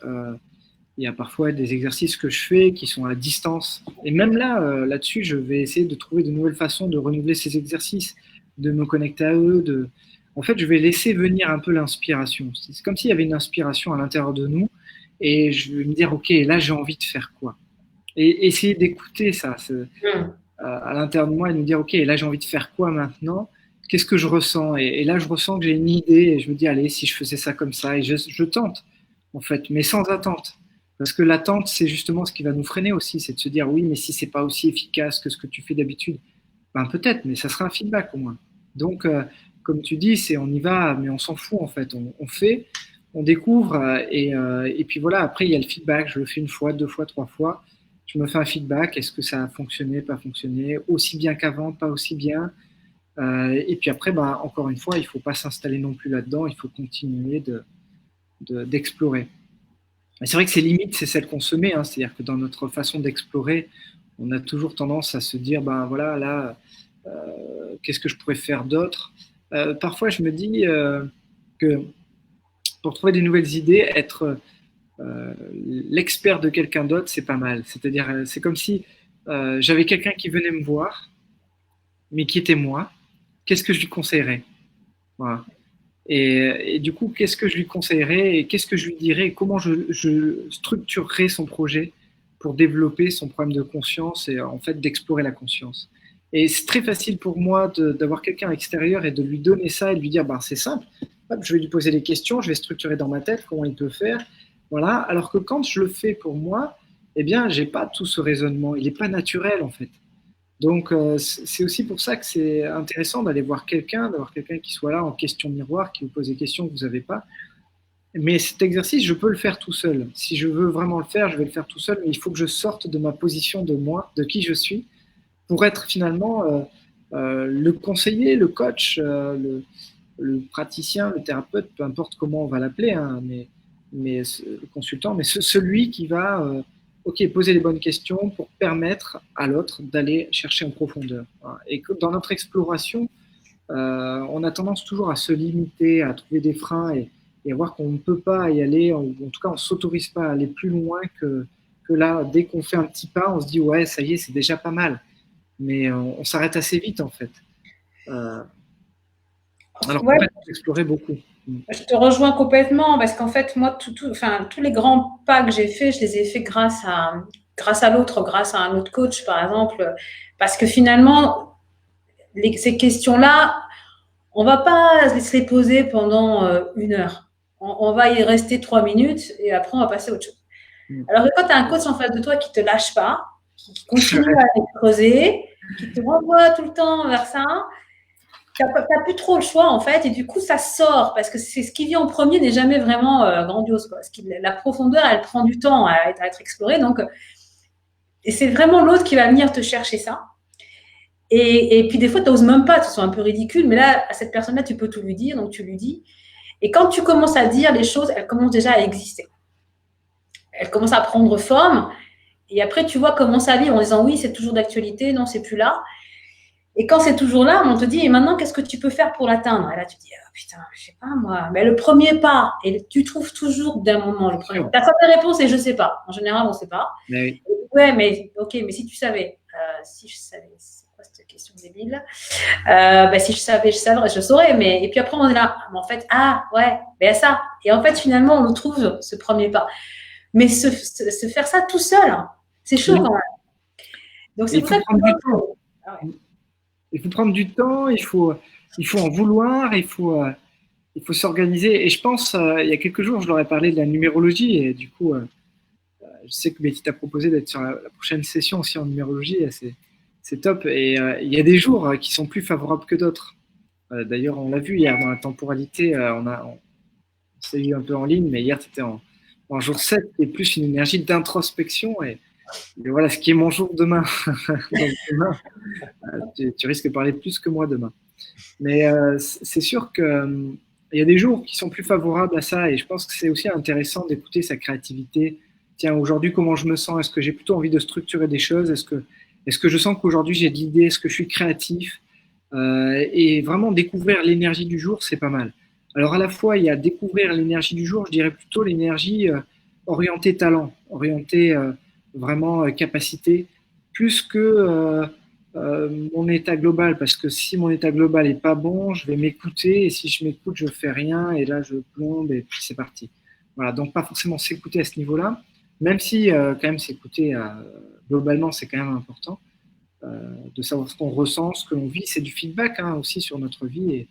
il y a parfois des exercices que je fais qui sont à distance. Et même là, là-dessus, je vais essayer de trouver de nouvelles façons de renouveler ces exercices, de me connecter à eux. En fait, je vais laisser venir un peu l'inspiration. C'est comme s'il y avait une inspiration à l'intérieur de nous. Et je vais me dire, OK, là, j'ai envie de faire quoi? Et essayer d'écouter ça à l'intérieur de moi et de me dire, OK, là, j'ai envie de faire quoi maintenant? Qu'est-ce que je ressens? Et là, je ressens que j'ai une idée et je me dis, allez, si je faisais ça comme ça, et je tente, en fait, mais sans attente. Parce que l'attente, c'est justement ce qui va nous freiner aussi, c'est de se dire, oui, mais si c'est pas aussi efficace que ce que tu fais d'habitude, ben peut-être, mais ça sera un feedback au moins. Donc, comme tu dis, c'est on y va, mais on s'en fout en fait. On fait, on découvre, et puis voilà, après, il y a le feedback. Je le fais une fois, deux fois, trois fois. Je me fais un feedback. Est-ce que ça a fonctionné, pas fonctionné, aussi bien qu'avant, pas aussi bien. Et puis après, bah, encore une fois, il ne faut pas s'installer non plus là-dedans. Il faut continuer d'explorer. Et c'est vrai que ces limites, c'est celles qu'on se met. Hein. C'est-à-dire que dans notre façon d'explorer, on a toujours tendance à se dire, ben voilà, là, qu'est-ce que je pourrais faire d'autre? Parfois, je me dis que pour trouver des nouvelles idées, être l'expert de quelqu'un d'autre, c'est pas mal. C'est-à-dire, c'est comme si j'avais quelqu'un qui venait me voir, mais qui était moi. Qu'est-ce que je lui conseillerais? Voilà. Et du coup, qu'est-ce que je lui conseillerais et qu'est-ce que je lui dirais et comment je structurerais son projet pour développer son problème de conscience et en fait d'explorer la conscience. Et c'est très facile pour moi d'avoir quelqu'un extérieur et de lui donner ça et de lui dire, ben, c'est simple, hop, je vais lui poser des questions, je vais structurer dans ma tête comment il peut faire. Voilà. Alors que quand je le fais pour moi, eh bien, j'ai pas tout ce raisonnement. Il n'est pas naturel en fait. Donc, c'est aussi pour ça que c'est intéressant d'aller voir quelqu'un, d'avoir quelqu'un qui soit là en question miroir, qui vous pose des questions que vous n'avez pas. Mais cet exercice, je peux le faire tout seul. Si je veux vraiment le faire, je vais le faire tout seul, mais il faut que je sorte de ma position de moi, de qui je suis, pour être finalement le conseiller, le coach, le praticien, le thérapeute, peu importe comment on va l'appeler, hein, mais le consultant, mais celui qui va poser les bonnes questions pour permettre à l'autre d'aller chercher en profondeur. Et que dans notre exploration, on a tendance toujours à se limiter, à trouver des freins et à voir qu'on ne peut pas y aller, ou en tout cas on ne s'autorise pas à aller plus loin que là. Dès qu'on fait un petit pas, on se dit ouais, ça y est, c'est déjà pas mal. Mais on s'arrête assez vite en fait. Alors Ouais. en fait, on explorait beaucoup. Je te rejoins complètement parce qu'en fait, moi, tous les grands pas que j'ai faits, je les ai faits grâce à l'autre, grâce à un autre coach, par exemple. Parce que finalement, ces questions-là, on ne va pas se les poser pendant 1 heure. On va y rester 3 minutes et après, on va passer à autre chose. Alors que quand tu as un coach en face de toi qui ne te lâche pas, qui continue à creuser, qui te renvoie tout le temps vers ça, tu n'as plus trop le choix en fait, et du coup ça sort parce que c'est ce qui vient en premier n'est jamais vraiment grandiose. Quoi. La profondeur, elle prend du temps à être explorée, donc et c'est vraiment l'autre qui va venir te chercher ça. Et puis des fois, tu n'oses même pas, tu sens un peu ridicule, mais là, à cette personne-là, tu peux tout lui dire, donc tu lui dis. Et quand tu commences à dire les choses, elles commencent déjà à exister. Elles commencent à prendre forme, et après tu vois comment ça vit en disant oui, c'est toujours d'actualité, non, c'est plus là. Et quand c'est toujours là, on te dit, et maintenant, qu'est-ce que tu peux faire pour l'atteindre? Et là, tu te dis, oh, putain, je sais pas, moi. Mais le premier pas, et tu trouves toujours d'un moment le premier. Ta première réponse est, je sais pas. En général, on sait pas. Oui. Ouais, mais, ok, mais si tu savais, si je savais, c'est quoi cette question débile? Si je savais, je saurais, mais, et puis après, on est là, en fait, ah, ouais, ben ça. Et en fait, finalement, on nous trouve ce premier pas. Mais se faire ça tout seul, c'est chaud quand même. Donc, c'est pour ça que. Il faut prendre du temps, il faut en vouloir, il faut s'organiser. Et je pense, il y a quelques jours, je leur ai parlé de la numérologie et du coup, je sais que Betty t'a proposé d'être sur la prochaine session aussi en numérologie. C'est top. Et il y a des jours qui sont plus favorables que d'autres. D'ailleurs, on l'a vu hier dans la temporalité, on s'est eu un peu en ligne, mais hier, c'était en jour 7, et plus une énergie d'introspection. Et voilà ce qui est mon jour demain. Donc demain, tu risques de parler plus que moi demain. Mais c'est sûr qu'il y a des jours qui sont plus favorables à ça, et je pense que c'est aussi intéressant d'écouter sa créativité. Tiens, aujourd'hui, comment je me sens? Est-ce que j'ai plutôt envie de structurer des choses? Est-ce que je sens qu'aujourd'hui j'ai de l'idée? Est-ce que je suis créatif? Et vraiment découvrir l'énergie du jour, c'est pas mal. Alors à la fois, il y a découvrir l'énergie du jour, je dirais plutôt l'énergie orientée talent, orientée vraiment capacité, plus que mon état global, parce que si mon état global est pas bon, je vais m'écouter, et si je m'écoute, je fais rien, et là je plombe, et puis c'est parti. Voilà, donc pas forcément s'écouter à ce niveau-là, même si quand même s'écouter globalement, c'est quand même important de savoir ce qu'on ressent, ce que l'on vit. C'est du feedback aussi sur notre vie.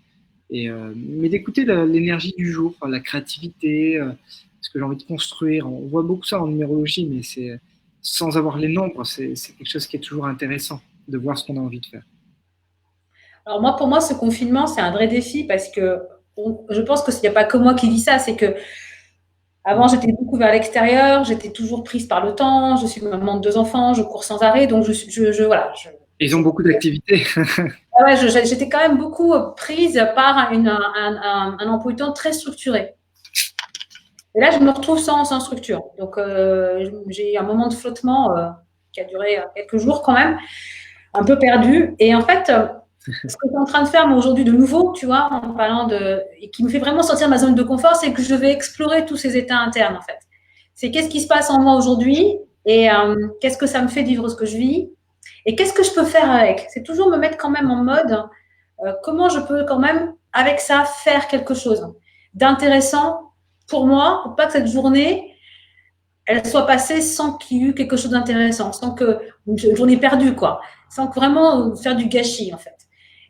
Mais d'écouter l'énergie du jour, la créativité, ce que j'ai envie de construire. On voit beaucoup ça en numérologie, mais c'est sans avoir les nombres, c'est quelque chose qui est toujours intéressant de voir ce qu'on a envie de faire. Alors moi, pour moi, ce confinement, c'est un vrai défi parce que je pense qu'il n'y a pas que moi qui vis ça. C'est que avant, j'étais beaucoup vers l'extérieur, j'étais toujours prise par le temps. Je suis maman de 2 enfants, je cours sans arrêt, donc voilà. Ils ont beaucoup d'activités. Ouais, j'étais quand même beaucoup prise par un emploi du temps très structuré. Et là, je me retrouve sans structure. Donc, j'ai eu un moment de flottement qui a duré quelques jours quand même, un peu perdu. Et en fait, ce que je suis en train de faire moi aujourd'hui de nouveau, tu vois, en parlant et qui me fait vraiment sortir de ma zone de confort, c'est que je vais explorer tous ces états internes en fait. C'est qu'est-ce qui se passe en moi aujourd'hui et qu'est-ce que ça me fait vivre ce que je vis et qu'est-ce que je peux faire avec. C'est toujours me mettre quand même en mode comment je peux quand même avec ça faire quelque chose d'intéressant pour moi, pour pas que cette journée elle soit passée sans qu'il y ait eu quelque chose d'intéressant, sans que une journée perdue quoi, sans vraiment faire du gâchis en fait.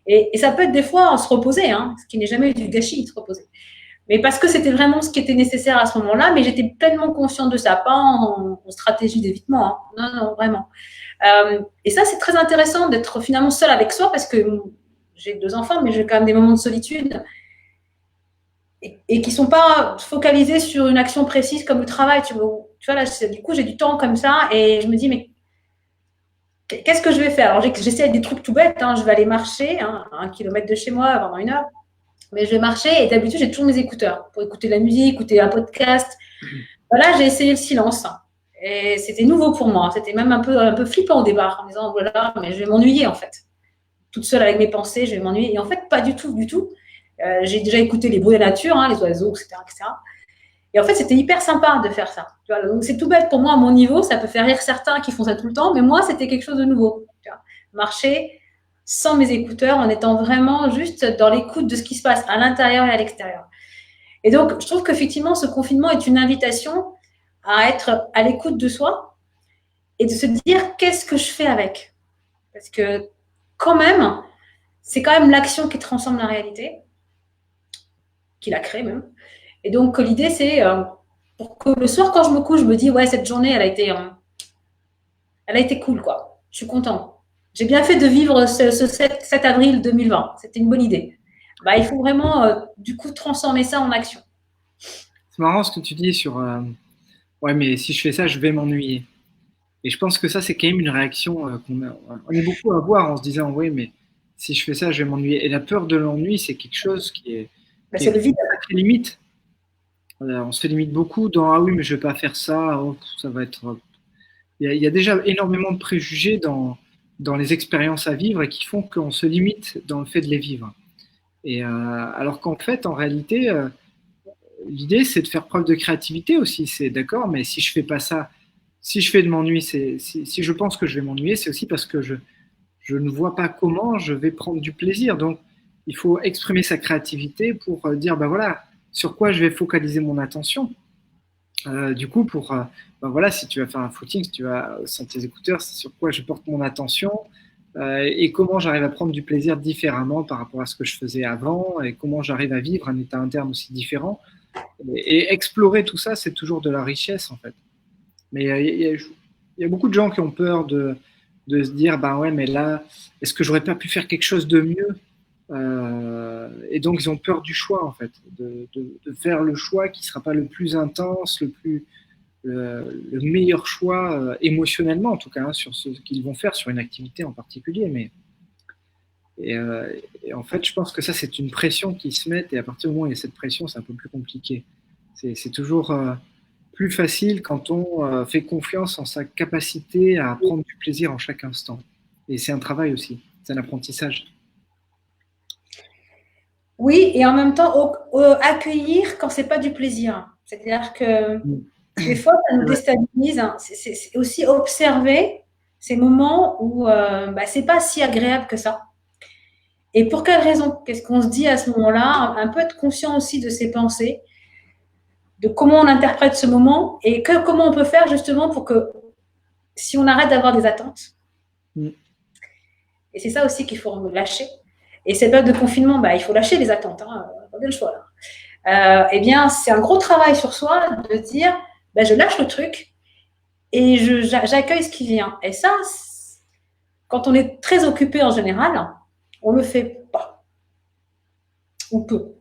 Et ça peut être des fois en se reposer, ce qui n'est jamais du gâchis, se reposer. Mais parce que c'était vraiment ce qui était nécessaire à ce moment-là, mais j'étais pleinement consciente de ça, pas en stratégie d'évitement. Non, non, vraiment. Et ça, c'est très intéressant d'être finalement seule avec soi parce que j'ai 2 enfants, mais j'ai quand même des moments de solitude et qui ne sont pas focalisés sur une action précise comme le travail. Tu vois là, du coup, j'ai du temps comme ça et je me dis, mais qu'est-ce que je vais faire? Alors, j'essaie des trucs tout bêtes. Je vais aller marcher 1 kilomètre de chez moi pendant 1 heure. Mais je vais marcher et d'habitude, j'ai toujours mes écouteurs pour écouter de la musique, écouter un podcast. Voilà, j'ai essayé le silence. Et c'était nouveau pour moi. C'était même un peu flippant au départ en me disant, voilà, mais je vais m'ennuyer en fait. Toute seule avec mes pensées, je vais m'ennuyer. Et en fait, pas du tout, du tout. J'ai déjà écouté les bruits de la nature, les oiseaux, etc., etc. Et en fait, c'était hyper sympa de faire ça. Tu vois, donc, c'est tout bête pour moi à mon niveau. Ça peut faire rire certains qui font ça tout le temps, mais moi, c'était quelque chose de nouveau. Tu vois. Marcher sans mes écouteurs, en étant vraiment juste dans l'écoute de ce qui se passe à l'intérieur et à l'extérieur. Et donc, je trouve qu'effectivement, ce confinement est une invitation à être à l'écoute de soi et de se dire qu'est-ce que je fais avec. Parce que quand même, c'est quand même l'action qui transforme la réalité, qui la crée même. Et donc, l'idée, c'est pour que le soir, quand je me couche, je me dis, ouais, cette journée, elle a été cool, quoi. Je suis contente. J'ai bien fait de vivre ce 7 avril 2020. C'était une bonne idée. Il faut vraiment, du coup, transformer ça en action. C'est marrant ce que tu dis sur ouais, mais si je fais ça, je vais m'ennuyer. Et je pense que ça, c'est quand même une réaction on est beaucoup à avoir en se disant, oui, mais si je fais ça, je vais m'ennuyer. Et la peur de l'ennui, c'est quelque chose qui C'est est le vide. très limite. On se fait limite beaucoup dans, ah oui, mais je vais pas faire ça, oh, ça va être. Il y a déjà énormément de préjugés dans les expériences à vivre et qui font qu'on se limite dans le fait de les vivre. Et alors qu'en fait, en réalité, l'idée, c'est de faire preuve de créativité aussi. C'est d'accord, mais si je fais pas ça, si je fais de m'ennuyer, si je pense que je vais m'ennuyer, c'est aussi parce que je ne vois pas comment je vais prendre du plaisir. Donc, il faut exprimer sa créativité pour dire, ben voilà, sur quoi je vais focaliser mon attention. Du coup, ben voilà, si tu vas faire un footing, si tu vas sans tes écouteurs, c'est sur quoi je porte mon attention et comment j'arrive à prendre du plaisir différemment par rapport à ce que je faisais avant et comment j'arrive à vivre un état interne aussi différent. Et explorer tout ça, c'est toujours de la richesse en fait. Mais il y a beaucoup de gens qui ont peur de se dire, ben ouais, mais là, est-ce que j'aurais pas pu faire quelque chose de mieux? Et donc, ils ont peur du choix, en fait, de faire le choix qui ne sera pas le plus intense, le meilleur choix émotionnellement, en tout cas, hein, sur ce qu'ils vont faire sur une activité en particulier. Et en fait, je pense que ça, c'est une pression qui se met, et à partir du moment où il y a cette pression, c'est un peu plus compliqué. C'est toujours plus facile quand on fait confiance en sa capacité à prendre du plaisir en chaque instant. Et c'est un travail aussi, c'est un apprentissage. Oui, et en même temps, accueillir quand c'est pas du plaisir. C'est-à-dire que des fois, ça nous Ouais. déstabilise. Hein. C'est aussi observer ces moments où c'est pas si agréable que ça. Et pour quelle raison? Qu'est-ce qu'on se dit à ce moment-là? Un peu être conscient aussi de ses pensées, de comment on interprète ce moment et comment on peut faire justement pour que si on arrête d'avoir des attentes, Mm. et c'est ça aussi qu'il faut lâcher. Et cette période de confinement, il faut lâcher les attentes. Hein, pas bien le choix là. Eh bien, c'est un gros travail sur soi de dire, je lâche le truc et j'accueille ce qui vient. Et ça, quand on est très occupé en général, on le fait pas ou peu.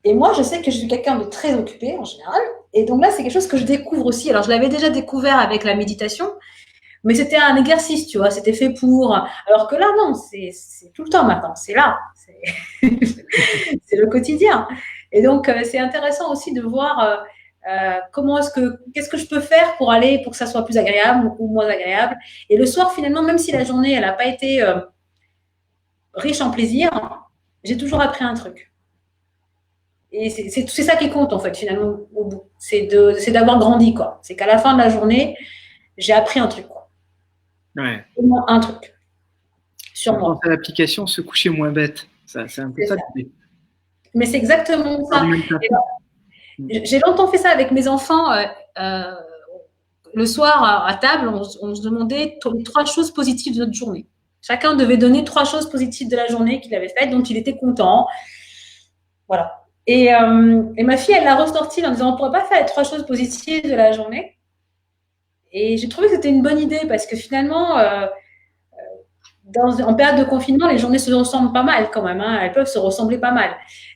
Et moi, je sais que je suis quelqu'un de très occupé en général. Et donc là, c'est quelque chose que je découvre aussi. Alors, je l'avais déjà découvert avec la méditation, mais c'était un exercice, tu vois, c'était fait pour. Alors que là, non, c'est tout le temps maintenant, c'est là, c'est le quotidien. Et donc, c'est intéressant aussi de voir qu'est-ce que je peux faire pour que ça soit plus agréable ou moins agréable. Et le soir, finalement, même si la journée, elle n'a pas été riche en plaisir, j'ai toujours appris un truc. Et c'est ça qui compte, en fait, finalement, au bout. C'est d'avoir grandi, quoi. C'est qu'à la fin de la journée, j'ai appris un truc, quoi. Ouais. Au moins un truc. Sur moi. À l'application, se coucher moins bête. C'est un peu ça l'idée. Mais c'est exactement ça. J'ai longtemps fait ça avec mes enfants. Le soir, à table, on se demandait les 3 choses positives de notre journée. Chacun devait donner 3 choses positives de la journée qu'il avait faites, dont il était content. Voilà. Et ma fille, elle l'a ressorti en disant, on ne pourrait pas faire les 3 choses positives de la journée. Et j'ai trouvé que c'était une bonne idée parce que finalement, en période de confinement, les journées se ressemblent pas mal quand même. Hein. Elles peuvent se ressembler pas mal.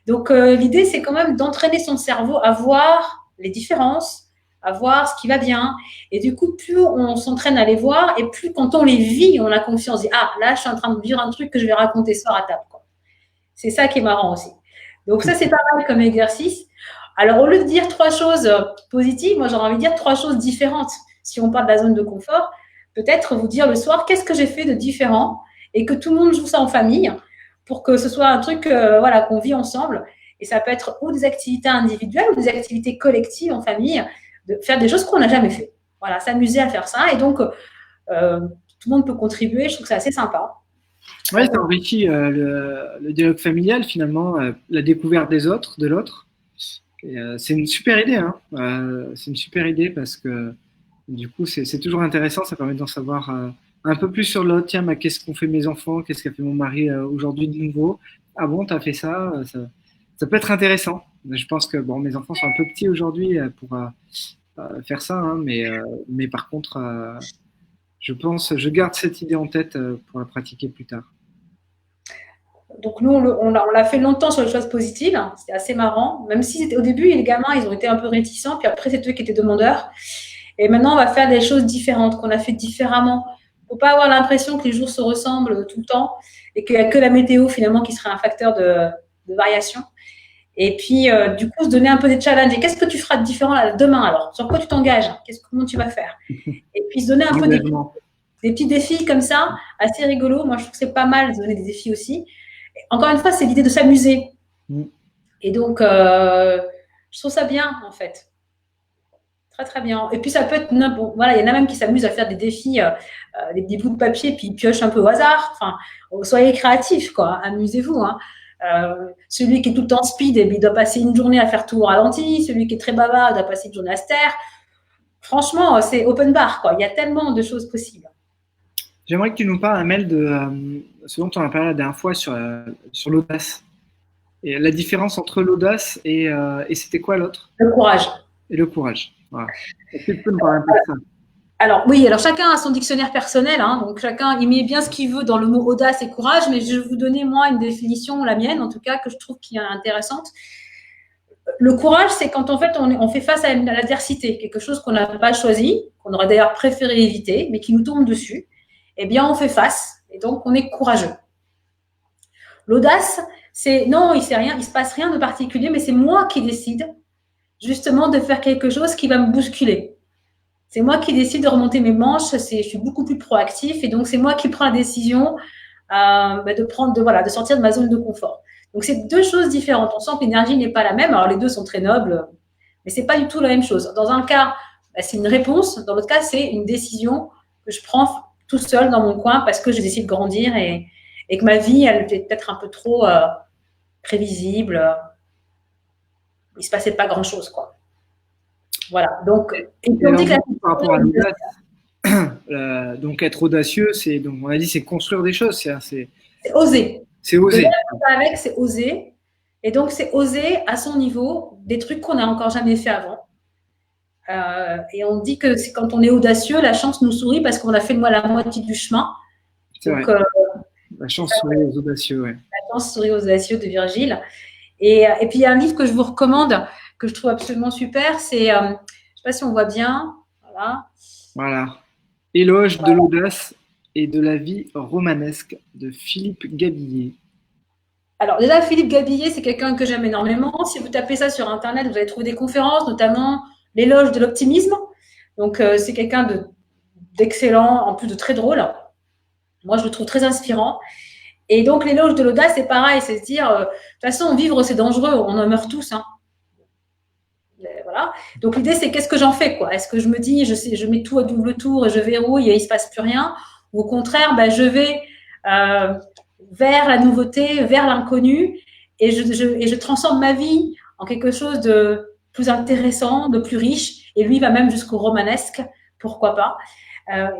Donc, l'idée, c'est quand même d'entraîner son cerveau à voir les différences, à voir ce qui va bien. Et du coup, plus on s'entraîne à les voir et plus quand on les vit, on a confiance. On dit, ah, là, je suis en train de vivre un truc que je vais raconter ce soir à table. C'est ça qui est marrant aussi. Donc, ça, c'est pas mal comme exercice. Alors, au lieu de dire 3 choses positives, moi, j'aurais envie de dire 3 choses différentes. Si on parle de la zone de confort, peut-être vous dire le soir, qu'est-ce que j'ai fait de différent et que tout le monde joue ça en famille pour que ce soit un truc qu'on vit ensemble. Et ça peut être ou des activités individuelles ou des activités collectives en famille, de faire des choses qu'on n'a jamais fait. Voilà, s'amuser à faire ça. Et donc, tout le monde peut contribuer. Je trouve que c'est assez sympa. Oui, ça enrichit le dialogue familial, finalement, la découverte des autres, de l'autre. C'est une super idée, hein. C'est une super idée parce que du coup, c'est toujours intéressant, ça permet d'en savoir un peu plus sur l'autre. Tiens, qu'est-ce qu'ont fait mes enfants, qu'est-ce qu'a fait mon mari aujourd'hui de nouveau? Ah bon, t'as fait ça, ça peut être intéressant. Je pense que bon, mes enfants sont un peu petits aujourd'hui pour faire ça, hein, mais par contre, je garde cette idée en tête pour la pratiquer plus tard. Donc nous, on l'a fait longtemps sur les choses positives. C'était assez marrant. Même si au début, les gamins, ils ont été un peu réticents. Puis après, c'est eux qui étaient demandeurs. Et maintenant, on va faire des choses différentes, qu'on a fait différemment. Il ne faut pas avoir l'impression que les jours se ressemblent tout le temps et qu'il n'y a que la météo, finalement, qui serait un facteur de variation. Et puis, du coup, se donner un peu des challenges. Et qu'est-ce que tu feras de différent là, demain, alors? Sur quoi tu t'engages? Comment tu vas faire? Et puis, se donner un peu des petits défis comme ça, assez rigolos. Moi, je trouve que c'est pas mal de donner des défis aussi. Encore une fois, c'est l'idée de s'amuser. Et donc, je trouve ça bien, en fait. Très, très bien. Et puis, ça peut être n'importe. Voilà, il y en a même qui s'amusent à faire des défis, des bouts de papier, puis ils piochent un peu au hasard. Enfin, soyez créatifs, quoi. Amusez-vous. Hein. Celui qui est tout le temps speed, il doit passer une journée à faire tout au ralenti. Celui qui est très bavard doit passer une journée à se taire. Franchement, c'est open bar, quoi. Il y a tellement de choses possibles. J'aimerais que tu nous parles, Amel, de ce dont on a parlé la dernière fois sur l'audace. Et la différence entre l'audace et c'était quoi l'autre? Le courage. Et le courage. Voilà. Est-ce que tu peux nous parler un peu de ça? Alors oui, alors chacun a son dictionnaire personnel, hein, donc chacun il met bien ce qu'il veut dans le mot audace et courage, mais je vais vous donner moi une définition, la mienne en tout cas, que je trouve qui est intéressante. Le courage, c'est quand en fait on fait face à l'adversité, quelque chose qu'on n'a pas choisi, qu'on aurait d'ailleurs préféré éviter, mais qui nous tombe dessus. Eh bien, on fait face et donc on est courageux. L'audace, c'est non, il se passe rien de particulier, mais c'est moi qui décide justement de faire quelque chose qui va me bousculer. C'est moi qui décide de remonter mes manches, je suis beaucoup plus proactif et donc c'est moi qui prends la décision de sortir de ma zone de confort. Donc c'est deux choses différentes. On sent que l'énergie n'est pas la même. Alors les deux sont très nobles, mais c'est pas du tout la même chose. Dans un cas, c'est une réponse. Dans l'autre cas, c'est une décision que je prends tout seul dans mon coin parce que je décide de grandir et que ma vie, elle était peut-être un peu trop prévisible. Il se passait pas grand-chose, quoi. Voilà. Donc, par rapport à l'audace, donc être audacieux, c'est donc on a dit c'est construire des choses, c'est oser. C'est oser. Avec, c'est oser. Et donc, c'est oser à son niveau des trucs qu'on n'a encore jamais fait avant. Et on dit que c'est quand on est audacieux, la chance nous sourit parce qu'on a fait la moitié du chemin. C'est vrai. La chance sourit aux audacieux, ouais. La chance sourit aux audacieux de Virgile. Et puis, il y a un livre que je vous recommande, que je trouve absolument super, c'est, je ne sais pas si on voit bien, voilà. Éloge de l'audace et de la vie romanesque de Philippe Gabillier. Alors déjà, Philippe Gabillier, c'est quelqu'un que j'aime énormément. Si vous tapez ça sur Internet, vous allez trouver des conférences, notamment l'éloge de l'optimisme. Donc, c'est quelqu'un d'excellent, en plus de très drôle. Moi, je le trouve très inspirant. Et donc, l'éloge de l'audace, c'est pareil, c'est se dire, de toute façon, vivre, c'est dangereux, on en meurt tous. Hein. Voilà. Donc, l'idée, c'est qu'est-ce que j'en fais, quoi. Est-ce que je me dis, je mets tout à double tour et je verrouille et il ne se passe plus rien? Ou au contraire, je vais vers la nouveauté, vers l'inconnu et je transforme ma vie en quelque chose de plus intéressant, de plus riche. Et lui va même jusqu'au romanesque, pourquoi pas.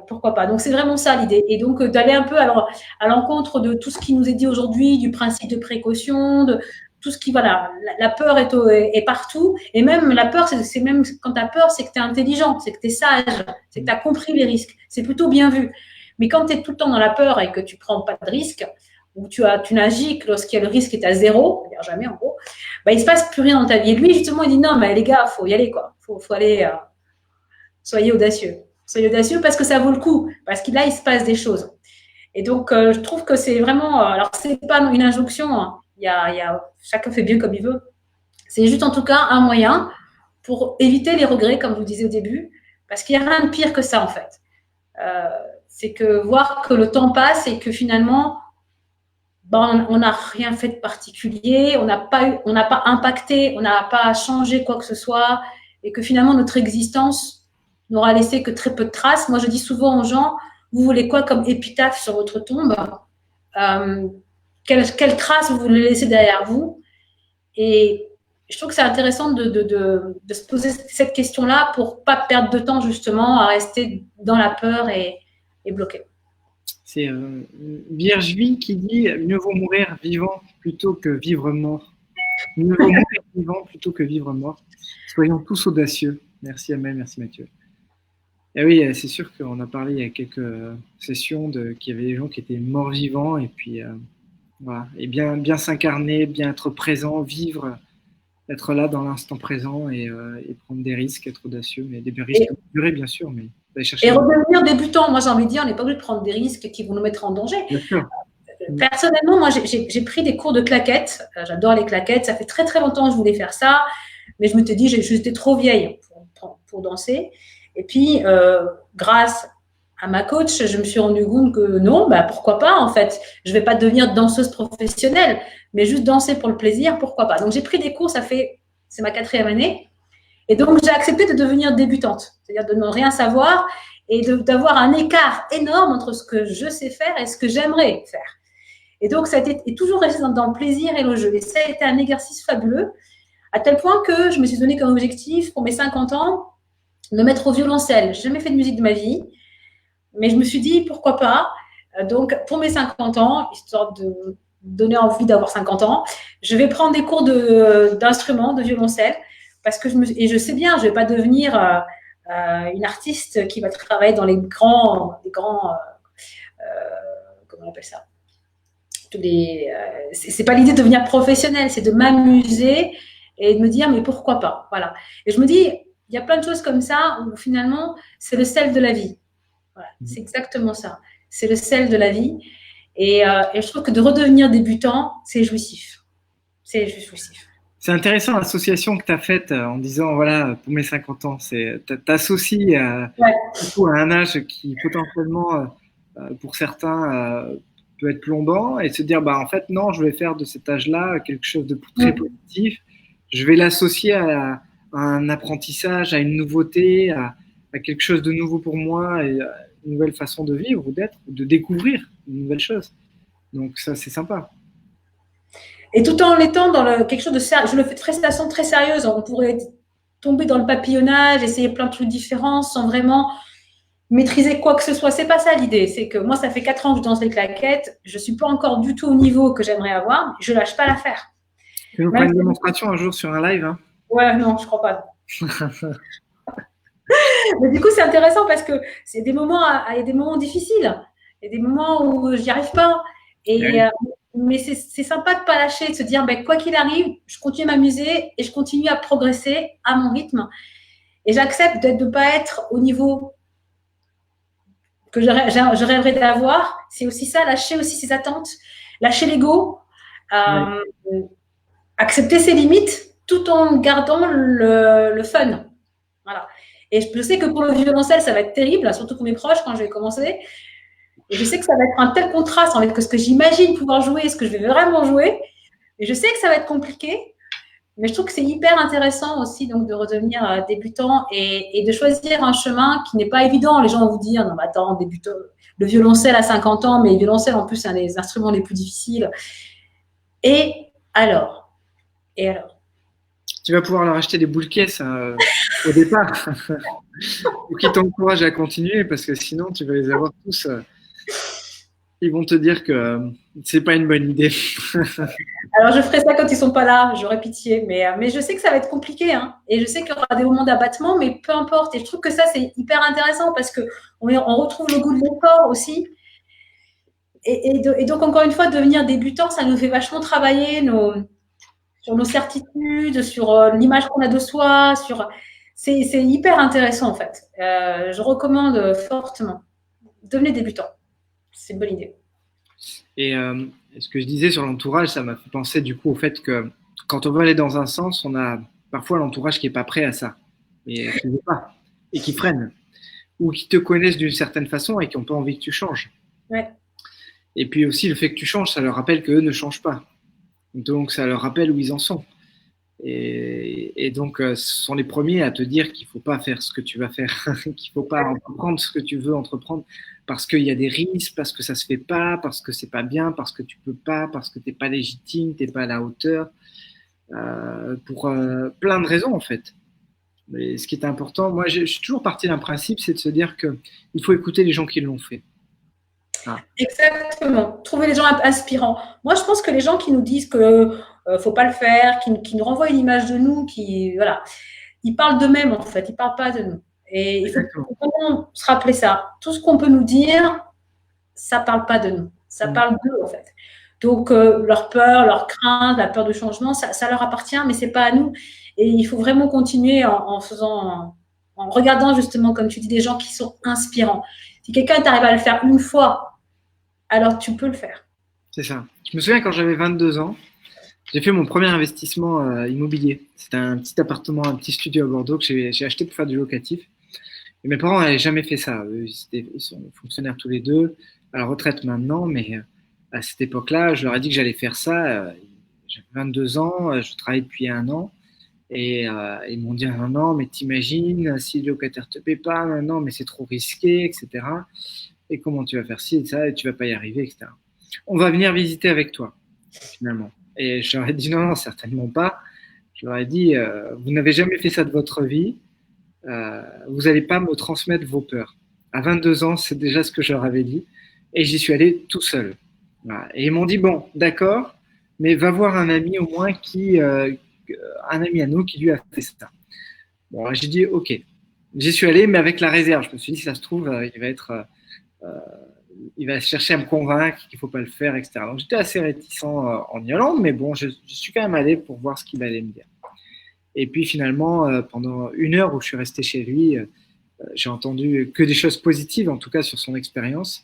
Pourquoi pas. Donc, c'est vraiment ça l'idée. Et donc, d'aller un peu à l'encontre de tout ce qui nous est dit aujourd'hui, du principe de précaution, de tout ce qui, voilà, la peur est partout. Et même la peur, c'est même quand tu as peur, c'est que tu es intelligent, c'est que tu es sage, c'est que tu as compris les risques. C'est plutôt bien vu. Mais quand tu es tout le temps dans la peur et que tu prends pas de risque, ou tu n'agis que lorsqu'il y a le risque est à zéro, c'est-à-dire jamais en gros, il se passe plus rien dans ta vie. Et lui, justement, il dit non, mais les gars, faut y aller, quoi. Faut aller, soyez audacieux. Soyez audacieux parce que ça vaut le coup, parce que là, il se passe des choses. Et donc, je trouve que c'est vraiment, alors c'est pas une injonction, hein. Chacun fait bien comme il veut. C'est juste en tout cas un moyen pour éviter les regrets, comme je vous disais au début, parce qu'il n'y a rien de pire que ça, en fait. C'est que voir que le temps passe et que finalement, on n'a rien fait de particulier, on n'a pas impacté, on n'a pas changé quoi que ce soit, et que finalement, notre existence n'aura laissé que très peu de traces. Moi, je dis souvent aux gens, vous voulez quoi comme épitaphe sur votre tombe? Quelle trace vous voulez laisser derrière vous? Et je trouve que c'est intéressant de se poser cette question-là pour pas perdre de temps justement à rester dans la peur et bloqué. C'est Virgile qui dit « Mieux vaut mourir vivant plutôt que vivre mort ». Mieux vaut mourir vivant plutôt que vivre mort. Soyons tous audacieux. Merci Amel, merci Mathieu. Et oui, c'est sûr qu'on a parlé il y a quelques sessions qu'il y avait des gens qui étaient morts vivants et puis voilà, et bien s'incarner, bien être présent, vivre, être là dans l'instant présent et prendre des risques, être audacieux, mais des risques durés bien sûr, mais et redevenir débutant. Moi j'ai envie de dire, on n'est pas obligé de prendre des risques qui vont nous mettre en danger. Bien sûr. Personnellement, moi j'ai pris des cours de claquettes. J'adore les claquettes. Ça fait très très longtemps que je voulais faire ça, mais je me suis dit j'étais trop vieille pour danser. Et puis grâce à ma coach, je me suis rendu compte que non, pourquoi pas en fait. Je vais pas devenir danseuse professionnelle, mais juste danser pour le plaisir, pourquoi pas. Donc j'ai pris des cours, c'est ma 4e année, et donc j'ai accepté de devenir débutante, c'est-à-dire de ne rien savoir et d'avoir un écart énorme entre ce que je sais faire et ce que j'aimerais faire. Et donc ça a été toujours resté dans le plaisir et le jeu. Et ça a été un exercice fabuleux, à tel point que je me suis donné comme objectif pour mes 50 ans de me mettre au violoncelle. J'ai jamais fait de musique de ma vie. Mais je me suis dit, pourquoi pas. Donc, pour mes 50 ans, histoire de donner envie d'avoir 50 ans, je vais prendre des cours d'instruments, de violoncelle, parce que je sais bien, je ne vais pas devenir une artiste qui va travailler dans les grands comment on appelle ça, c'est pas l'idée de devenir professionnel, c'est de m'amuser et de me dire mais pourquoi pas, voilà. Et je me dis il y a plein de choses comme ça où finalement c'est le sel de la vie, voilà, c'est exactement ça, c'est le sel de la vie et je trouve que de redevenir débutant c'est jouissif, c'est juste jouissif. C'est intéressant l'association que tu as faite en disant, voilà, pour mes 50 ans, t'associes Ouais. à un âge qui potentiellement, pour certains, peut être plombant et se dire, bah, en fait, non, je vais faire de cet âge-là quelque chose de très positif. Je vais l'associer à un apprentissage, à une nouveauté, à quelque chose de nouveau pour moi et à une nouvelle façon de vivre ou d'être, de découvrir une nouvelle chose. Donc ça, c'est sympa. Et tout en étant dans quelque chose de sérieux, je le fais de façon très sérieuse. On pourrait tomber dans le papillonnage, essayer plein de trucs différents sans vraiment maîtriser quoi que ce soit. C'est pas ça l'idée. C'est que moi, ça fait 4 ans que je danse les claquettes. Je suis pas encore du tout au niveau que j'aimerais avoir. Je lâche pas l'affaire. Tu nous feras une démonstration un jour sur un live, hein? Ouais, non, je crois pas. Mais du coup, c'est intéressant parce que c'est des moments, il y a des moments difficiles. Il y a des moments où j'y arrive pas. Et, mais c'est sympa de ne pas lâcher, de se dire, ben, quoi qu'il arrive, je continue à m'amuser et je continue à progresser à mon rythme. Et j'accepte de ne pas être au niveau que je rêverais d'avoir. C'est aussi ça, lâcher aussi ses attentes, lâcher l'ego, accepter ses limites tout en gardant le fun. Voilà. Et je sais que pour le violoncelle, ça va être terrible, surtout pour mes proches quand je vais commencer. Et je sais que ça va être un tel contraste avec ce que j'imagine pouvoir jouer et ce que je vais vraiment jouer. Et je sais que ça va être compliqué, mais je trouve que c'est hyper intéressant aussi donc de redevenir débutant et de choisir un chemin qui n'est pas évident. Les gens vont vous dire, non mais attends, débutant, le violoncelle à 50 ans, mais le violoncelle en plus c'est un des instruments les plus difficiles. Et alors Tu vas pouvoir leur acheter des boules caisses au départ pour qu'ils t'encouragent à continuer parce que sinon tu vas les avoir tous. Ils vont te dire que c'est pas une bonne idée. Alors je ferai ça quand ils sont pas là, j'aurai pitié, mais je sais que ça va être compliqué, hein, et je sais qu'il y aura des moments d'abattement, mais peu importe. Et je trouve que ça c'est hyper intéressant parce que on retrouve le goût de l'effort aussi. Et donc encore une fois, devenir débutant, ça nous fait vachement travailler sur nos certitudes, sur l'image qu'on a de soi, c'est hyper intéressant en fait. Je recommande fortement. Devenez débutant, c'est une bonne idée. Et ce que je disais sur l'entourage, ça m'a fait penser du coup au fait que quand on veut aller dans un sens, on a parfois l'entourage qui est pas prêt à ça, et qui veut pas, et qui freine, ou qui te connaissent d'une certaine façon et qui n'ont pas envie que tu changes. Ouais. Et puis aussi le fait que tu changes, ça leur rappelle qu'eux ne changent pas. Donc ça leur rappelle où ils en sont. Et donc, ce sont les premiers à te dire qu'il ne faut pas faire ce que tu vas faire, qu'il ne faut pas entreprendre ce que tu veux entreprendre, parce qu'il y a des risques, parce que ça ne se fait pas, parce que c'est pas bien, parce que tu peux pas, parce que tu n'es pas légitime, tu n'es pas à la hauteur, pour plein de raisons en fait. Mais ce qui est important, moi je suis toujours parti d'un principe, c'est de se dire qu'il faut écouter les gens qui l'ont fait. Ah. Exactement. Trouver les gens inspirants. Moi, je pense que les gens qui nous disent que faut pas le faire, qui nous renvoient une image de nous, voilà, ils parlent d'eux-mêmes en fait, ils parlent pas de nous. Et il faut vraiment se rappeler ça. Tout ce qu'on peut nous dire, ça parle pas de nous, ça parle d'eux en fait. Donc leur peur, leur crainte, la peur du changement, ça leur appartient, mais c'est pas à nous. Et il faut vraiment continuer en regardant justement, comme tu dis, des gens qui sont inspirants. Si quelqu'un t'arrive à le faire une fois, alors tu peux le faire. C'est ça. Je me souviens quand j'avais 22 ans, j'ai fait mon premier investissement immobilier. C'était un petit appartement, un petit studio à Bordeaux que j'ai acheté pour faire du locatif. Et mes parents n'avaient jamais fait ça. Ils sont fonctionnaires tous les deux, à la retraite maintenant, mais à cette époque-là, je leur ai dit que j'allais faire ça. J'avais 22 ans, je travaillais depuis 1 an. Et ils m'ont dit, non, mais t'imagines, si le locataire te paie pas, non, mais c'est trop risqué, etc. Et comment tu vas faire ci et ça, et tu vas pas y arriver, etc. On va venir visiter avec toi, finalement. Et je leur ai dit, non, certainement pas. Je leur ai dit, vous n'avez jamais fait ça de votre vie, vous n'allez pas me transmettre vos peurs. À 22 ans, c'est déjà ce que je leur avais dit. Et j'y suis allé tout seul. Voilà. Et ils m'ont dit, bon, d'accord, mais va voir un ami au moins un ami à nous qui lui a fait ça. Bon, j'ai dit, ok. J'y suis allé, mais avec la réserve. Je me suis dit, si ça se trouve, il va chercher à me convaincre qu'il ne faut pas le faire, etc. Donc j'étais assez réticent en y allant, mais bon, je suis quand même allé pour voir ce qu'il allait me dire. Et puis finalement, pendant 1 heure où je suis resté chez lui, j'ai entendu que des choses positives, en tout cas sur son expérience.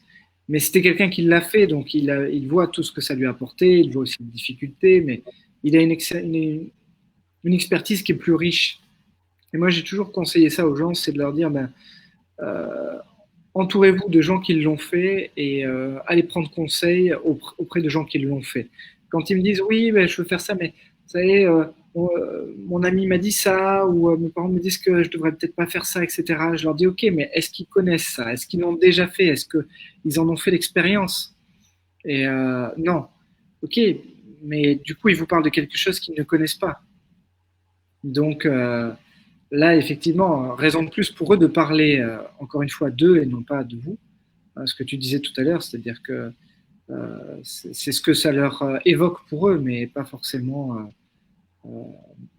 Mais c'était quelqu'un qui l'a fait, donc il voit tout ce que ça lui a apporté, il voit aussi les difficultés, mais il a une expertise qui est plus riche. Et moi, j'ai toujours conseillé ça aux gens, c'est de leur dire, euh, entourez-vous de gens qui l'ont fait et allez prendre conseil auprès de gens qui l'ont fait. Quand ils me disent, oui, ben, je veux faire ça, mais vous savez, mon ami m'a dit ça, ou mes parents me disent que je devrais peut-être pas faire ça, etc. Je leur dis, ok, mais est-ce qu'ils connaissent ça? Est-ce qu'ils l'ont déjà fait? Est-ce qu'ils en ont fait l'expérience? Et non. Ok, mais du coup, ils vous parlent de quelque chose qu'ils ne connaissent pas. Donc là, effectivement, raison de plus pour eux de parler, encore une fois, d'eux et non pas de vous. Ce que tu disais tout à l'heure, c'est-à-dire que c'est ce que ça leur évoque pour eux, mais pas forcément.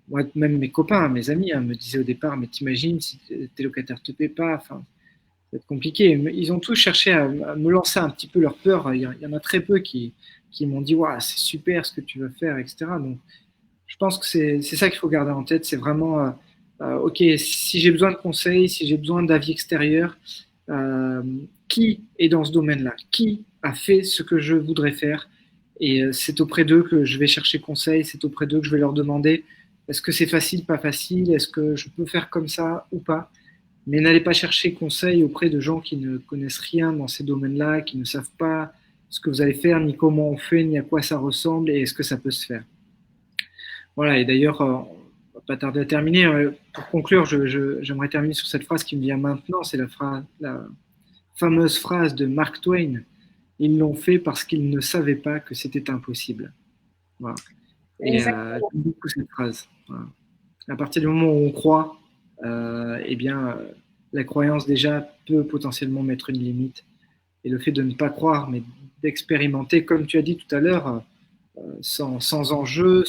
Moi, même mes copains, mes amis me disaient au départ, mais t'imagines si tes locataires te paient pas, enfin, ça va être compliqué. Ils ont tous cherché à me lancer un petit peu leur peur. Il y en a très peu qui m'ont dit, ouais, c'est super ce que tu veux faire, etc. Donc, je pense que c'est ça qu'il faut garder en tête. C'est vraiment, ok, si j'ai besoin de conseils, si j'ai besoin d'avis extérieurs, qui est dans ce domaine-là? Qui a fait ce que je voudrais faire? Et c'est auprès d'eux que je vais chercher conseil, c'est auprès d'eux que je vais leur demander est-ce que c'est facile, pas facile, est-ce que je peux faire comme ça ou pas. Mais n'allez pas chercher conseil auprès de gens qui ne connaissent rien dans ces domaines-là, qui ne savent pas ce que vous allez faire, ni comment on fait, ni à quoi ça ressemble et est-ce que ça peut se faire. Voilà, et d'ailleurs, on va pas tarder à terminer. Pour conclure, j'aimerais terminer sur cette phrase qui me vient maintenant, c'est la fameuse phrase de Mark Twain. Ils l'ont fait parce qu'ils ne savaient pas que c'était impossible. Voilà. Et j'aime beaucoup cette phrase. Voilà. À partir du moment où on croit, eh bien, la croyance déjà peut potentiellement mettre une limite. Et le fait de ne pas croire, mais d'expérimenter, comme tu as dit tout à l'heure, sans enjeu,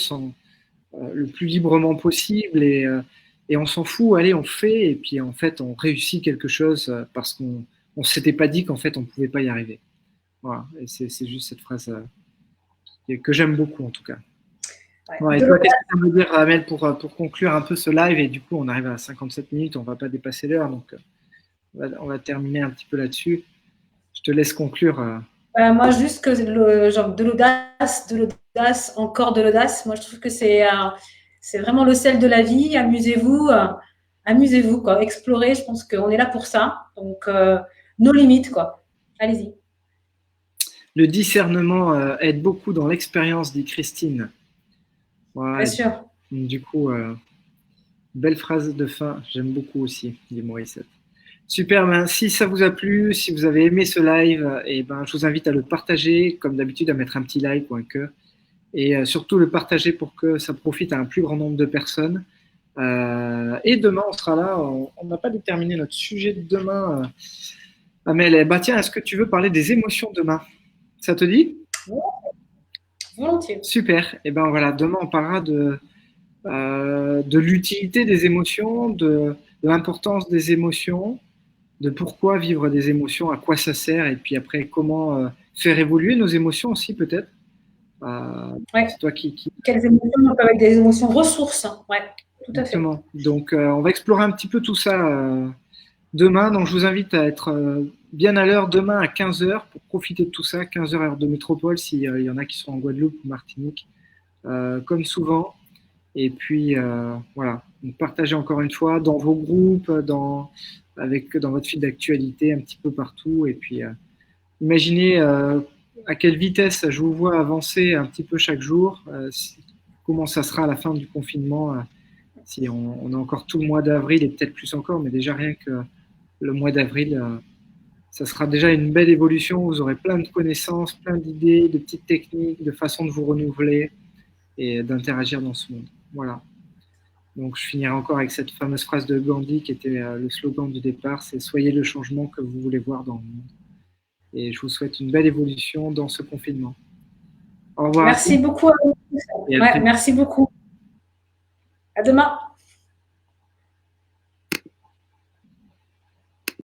le plus librement possible et on s'en fout, allez, on fait et puis en fait on réussit quelque chose parce qu'on ne s'était pas dit qu'en fait on ne pouvait pas y arriver. Voilà, et c'est juste cette phrase que j'aime beaucoup en tout cas. Ouais. Ouais, et toi, qu'est-ce que tu veux dire, Amel, pour conclure un peu ce live? Et du coup, on arrive à 57 minutes, on ne va pas dépasser l'heure, donc on va terminer un petit peu là-dessus. Je te laisse conclure. Moi, juste que genre de l'audace, encore de l'audace. Moi, je trouve que c'est vraiment le sel de la vie. Amusez-vous, amusez-vous, quoi. Explorez. Je pense qu'on est là pour ça. Donc, nos limites, quoi. Allez-y. Le discernement aide beaucoup dans l'expérience, dit Christine. Ouais, bien sûr. Du coup, belle phrase de fin. J'aime beaucoup aussi, dit Morissette. Super, ben, si ça vous a plu, si vous avez aimé ce live, et ben, je vous invite à le partager, comme d'habitude, à mettre un petit like ou un cœur. Et surtout le partager pour que ça profite à un plus grand nombre de personnes. Et demain, on sera là. On n'a pas déterminé notre sujet de demain. Amel, bah tiens, est-ce que tu veux parler des émotions demain? Ça te dit? Volontiers. Super. Et ben voilà, demain, on parlera de l'utilité des émotions, de l'importance des émotions, de pourquoi vivre des émotions, à quoi ça sert, et puis après, comment faire évoluer nos émotions aussi, peut-être. Ouais. C'est toi Quelles émotions peuvent être des émotions ressources? Ouais, tout à fait. Exactement. Donc, on va explorer un petit peu tout ça demain. Donc, je vous invite à être bien à l'heure demain à 15h pour profiter de tout ça. 15h heure de métropole, s'il y en a qui sont en Guadeloupe ou Martinique, comme souvent. Et puis, voilà. Donc, partagez encore une fois dans vos groupes, dans votre fil d'actualité, un petit peu partout. Et puis, imaginez à quelle vitesse je vous vois avancer un petit peu chaque jour, comment ça sera à la fin du confinement, si on a encore tout le mois d'avril et peut-être plus encore, mais déjà rien que le mois d'avril, ça sera déjà une belle évolution. Vous aurez plein de connaissances, plein d'idées, de petites techniques, de façons de vous renouveler et d'interagir dans ce monde. Voilà. Donc je finirai encore avec cette fameuse phrase de Gandhi qui était le slogan du départ, c'est « Soyez le changement que vous voulez voir dans le monde ». Et je vous souhaite une belle évolution dans ce confinement. Au revoir. Merci beaucoup à vous. Ouais, merci beaucoup. À demain.